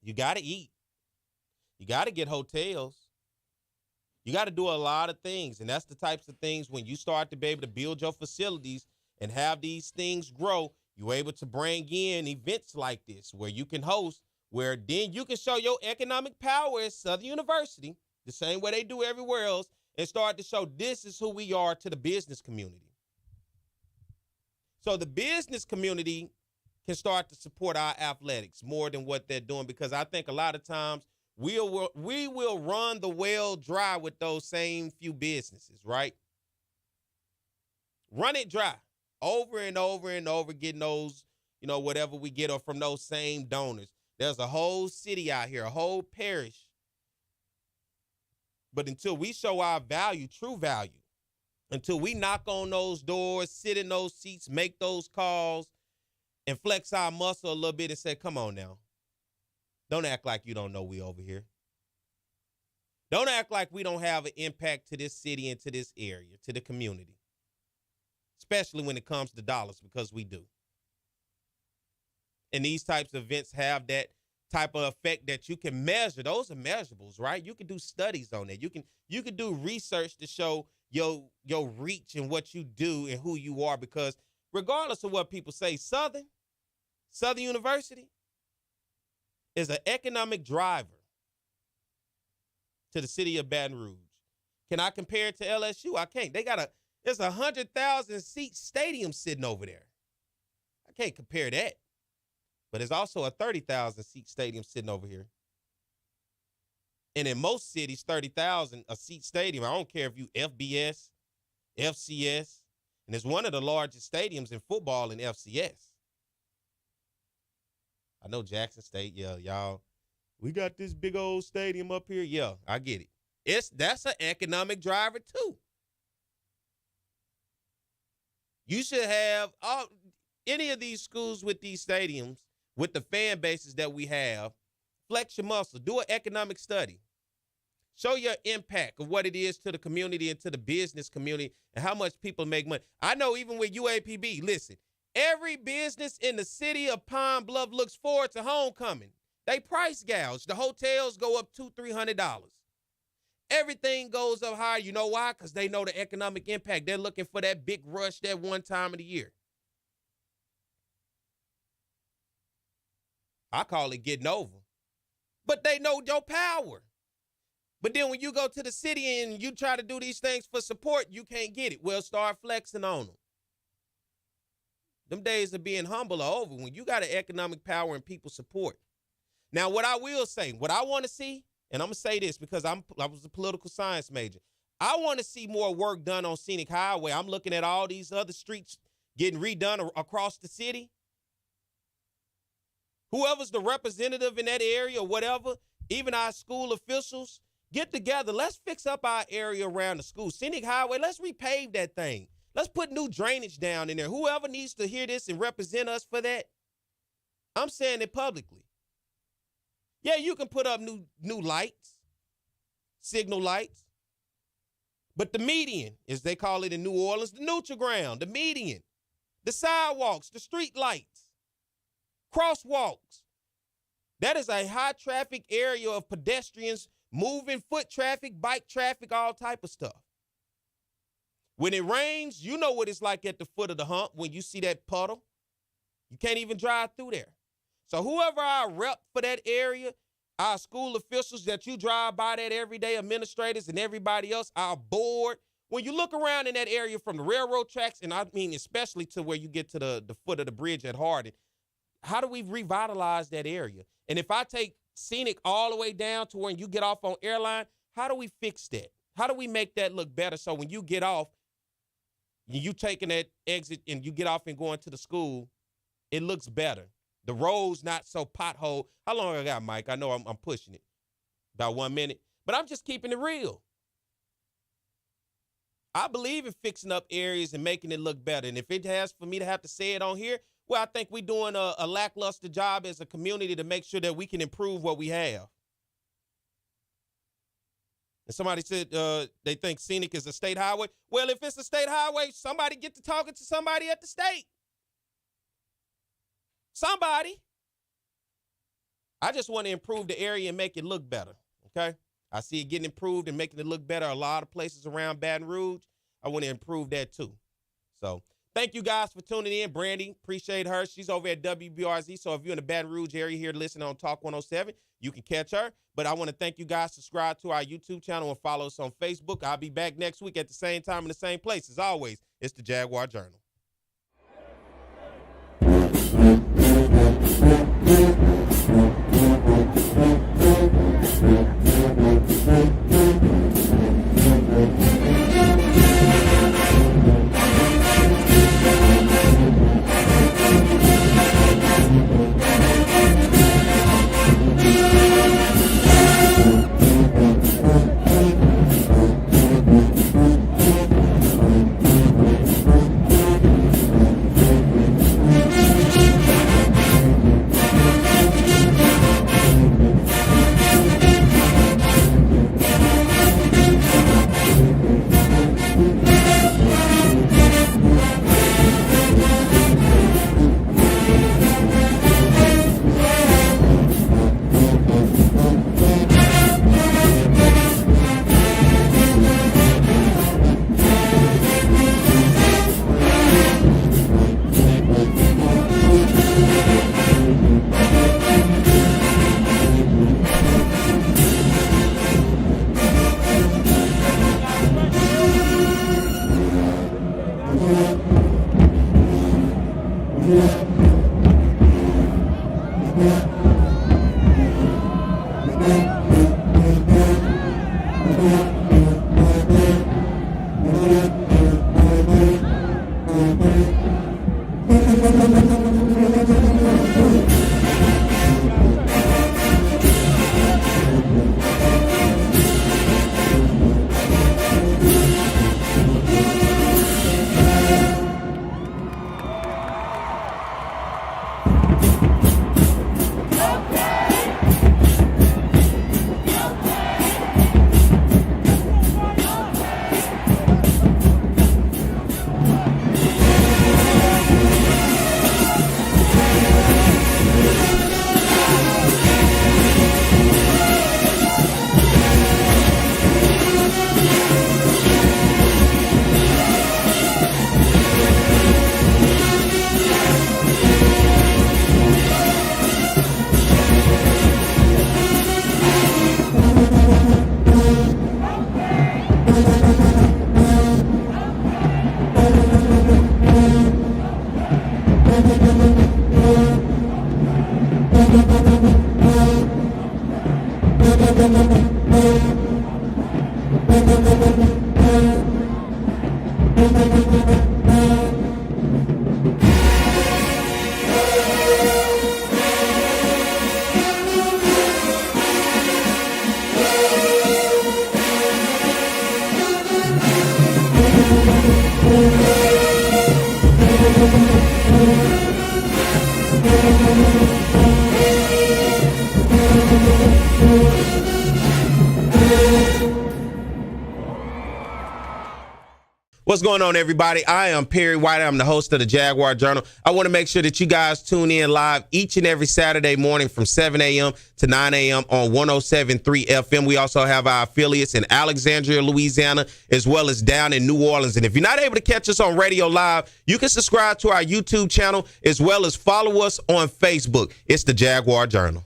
you got to eat. You got to get hotels. You got to do a lot of things, and that's the types of things when you start to be able to build your facilities and have these things grow, you're able to bring in events like this where you can host, where then you can show your economic power at Southern University, the same way they do everywhere else, and start to show this is who we are to the business community. So the business community can start to support our athletics more than what they're doing, because I think a lot of times we will run the well dry with those same few businesses, right? Run it dry over and over and over, getting those, whatever we get from those same donors. There's a whole city out here, a whole parish. But until we show our value, true value, until we knock on those doors, sit in those seats, make those calls, and flex our muscle a little bit and say, come on now. Don't act like you don't know we over here. Don't act like we don't have an impact to this city and to this area, to the community, especially when it comes to dollars, because we do. And these types of events have that type of effect that you can measure. Those are measurables, right? You can do studies on that. You can do research to show your reach and what you do and who you are, because regardless of what people say, Southern University is an economic driver to the city of Baton Rouge. Can I compare it to LSU? I can't. There's 100,000 seat stadium sitting over there. I can't compare that. But there's also a 30,000 seat stadium sitting over here. And in most cities, 30,000 a seat stadium. I don't care if you FBS, FCS, and it's one of the largest stadiums in football in FCS. I know Jackson State, yeah, y'all. We got this big old stadium up here. Yeah, I get it. That's an economic driver too. You should have any of these schools with these stadiums, with the fan bases that we have, flex your muscle, do an economic study. Show your impact of what it is to the community and to the business community and how much people make money. I know even with UAPB, listen, every business in the city of Pine Bluff looks forward to homecoming. They price gouge. The hotels go up $200-$300. Everything goes up higher. You know why? Because they know the economic impact. They're looking for that big rush that one time of the year. I call it getting over. But they know your power. But then when you go to the city and you try to do these things for support, you can't get it. Well, start flexing on them. Them days of being humble are over when you got an economic power and people support. Now, what I will say, what I want to see, and I'm going to say this because I was a political science major. I want to see more work done on Scenic Highway. I'm looking at all these other streets getting redone across the city. Whoever's the representative in that area or whatever, even our school officials, get together. Let's fix up our area around the school. Scenic Highway, let's repave that thing. Let's put new drainage down in there. Whoever needs to hear this and represent us for that, I'm saying it publicly. Yeah, you can put up new lights, signal lights. But the median, as they call it in New Orleans, the neutral ground, the median, the sidewalks, the street lights, crosswalks. That is a high traffic area of pedestrians, moving foot traffic, bike traffic, all type of stuff. When it rains, you know what it's like at the foot of the hump when you see that puddle. You can't even drive through there. So whoever our rep for that area, our school officials that you drive by that every day, administrators and everybody else, our board, when you look around in that area from the railroad tracks, and I mean especially to where you get to the foot of the bridge at Hardin, how do we revitalize that area? And if I take Scenic all the way down to when you get off on Airline, how do we fix that? How do we make that look better so when you get off, you taking that exit and you get off and going to the school, it looks better. The road's not so pothole. How long I got, Mike? I know I'm pushing it. About 1 minute. But I'm just keeping it real. I believe in fixing up areas and making it look better. And if it has for me to have to say it on here, well, I think we're doing a lackluster job as a community to make sure that we can improve what we have. And somebody said they think Scenic is a state highway. Well, if it's a state highway, somebody get to talking to somebody at the state. Somebody. I just want to improve the area and make it look better, okay? I see it getting improved and making it look better a lot of places around Baton Rouge. I want to improve that too. So thank you guys for tuning in. Brandi, appreciate her. She's over at WBRZ. So if you're in the Baton Rouge area here listening on Talk 107, you can catch her. But I want to thank you guys. Subscribe to our YouTube channel and follow us on Facebook. I'll be back next week at the same time in the same place. As always, it's the Jaguar Journal. Yeah. What's going on, everybody? I am Perry White. I'm the host of the Jaguar Journal. I want to make sure that you guys tune in live each and every Saturday morning from 7 a.m. to 9 a.m. on 107.3 FM. We also have our affiliates in Alexandria, Louisiana, as well as down in New Orleans. And if you're not able to catch us on radio live, you can subscribe to our YouTube channel as well as follow us on Facebook. It's the Jaguar Journal.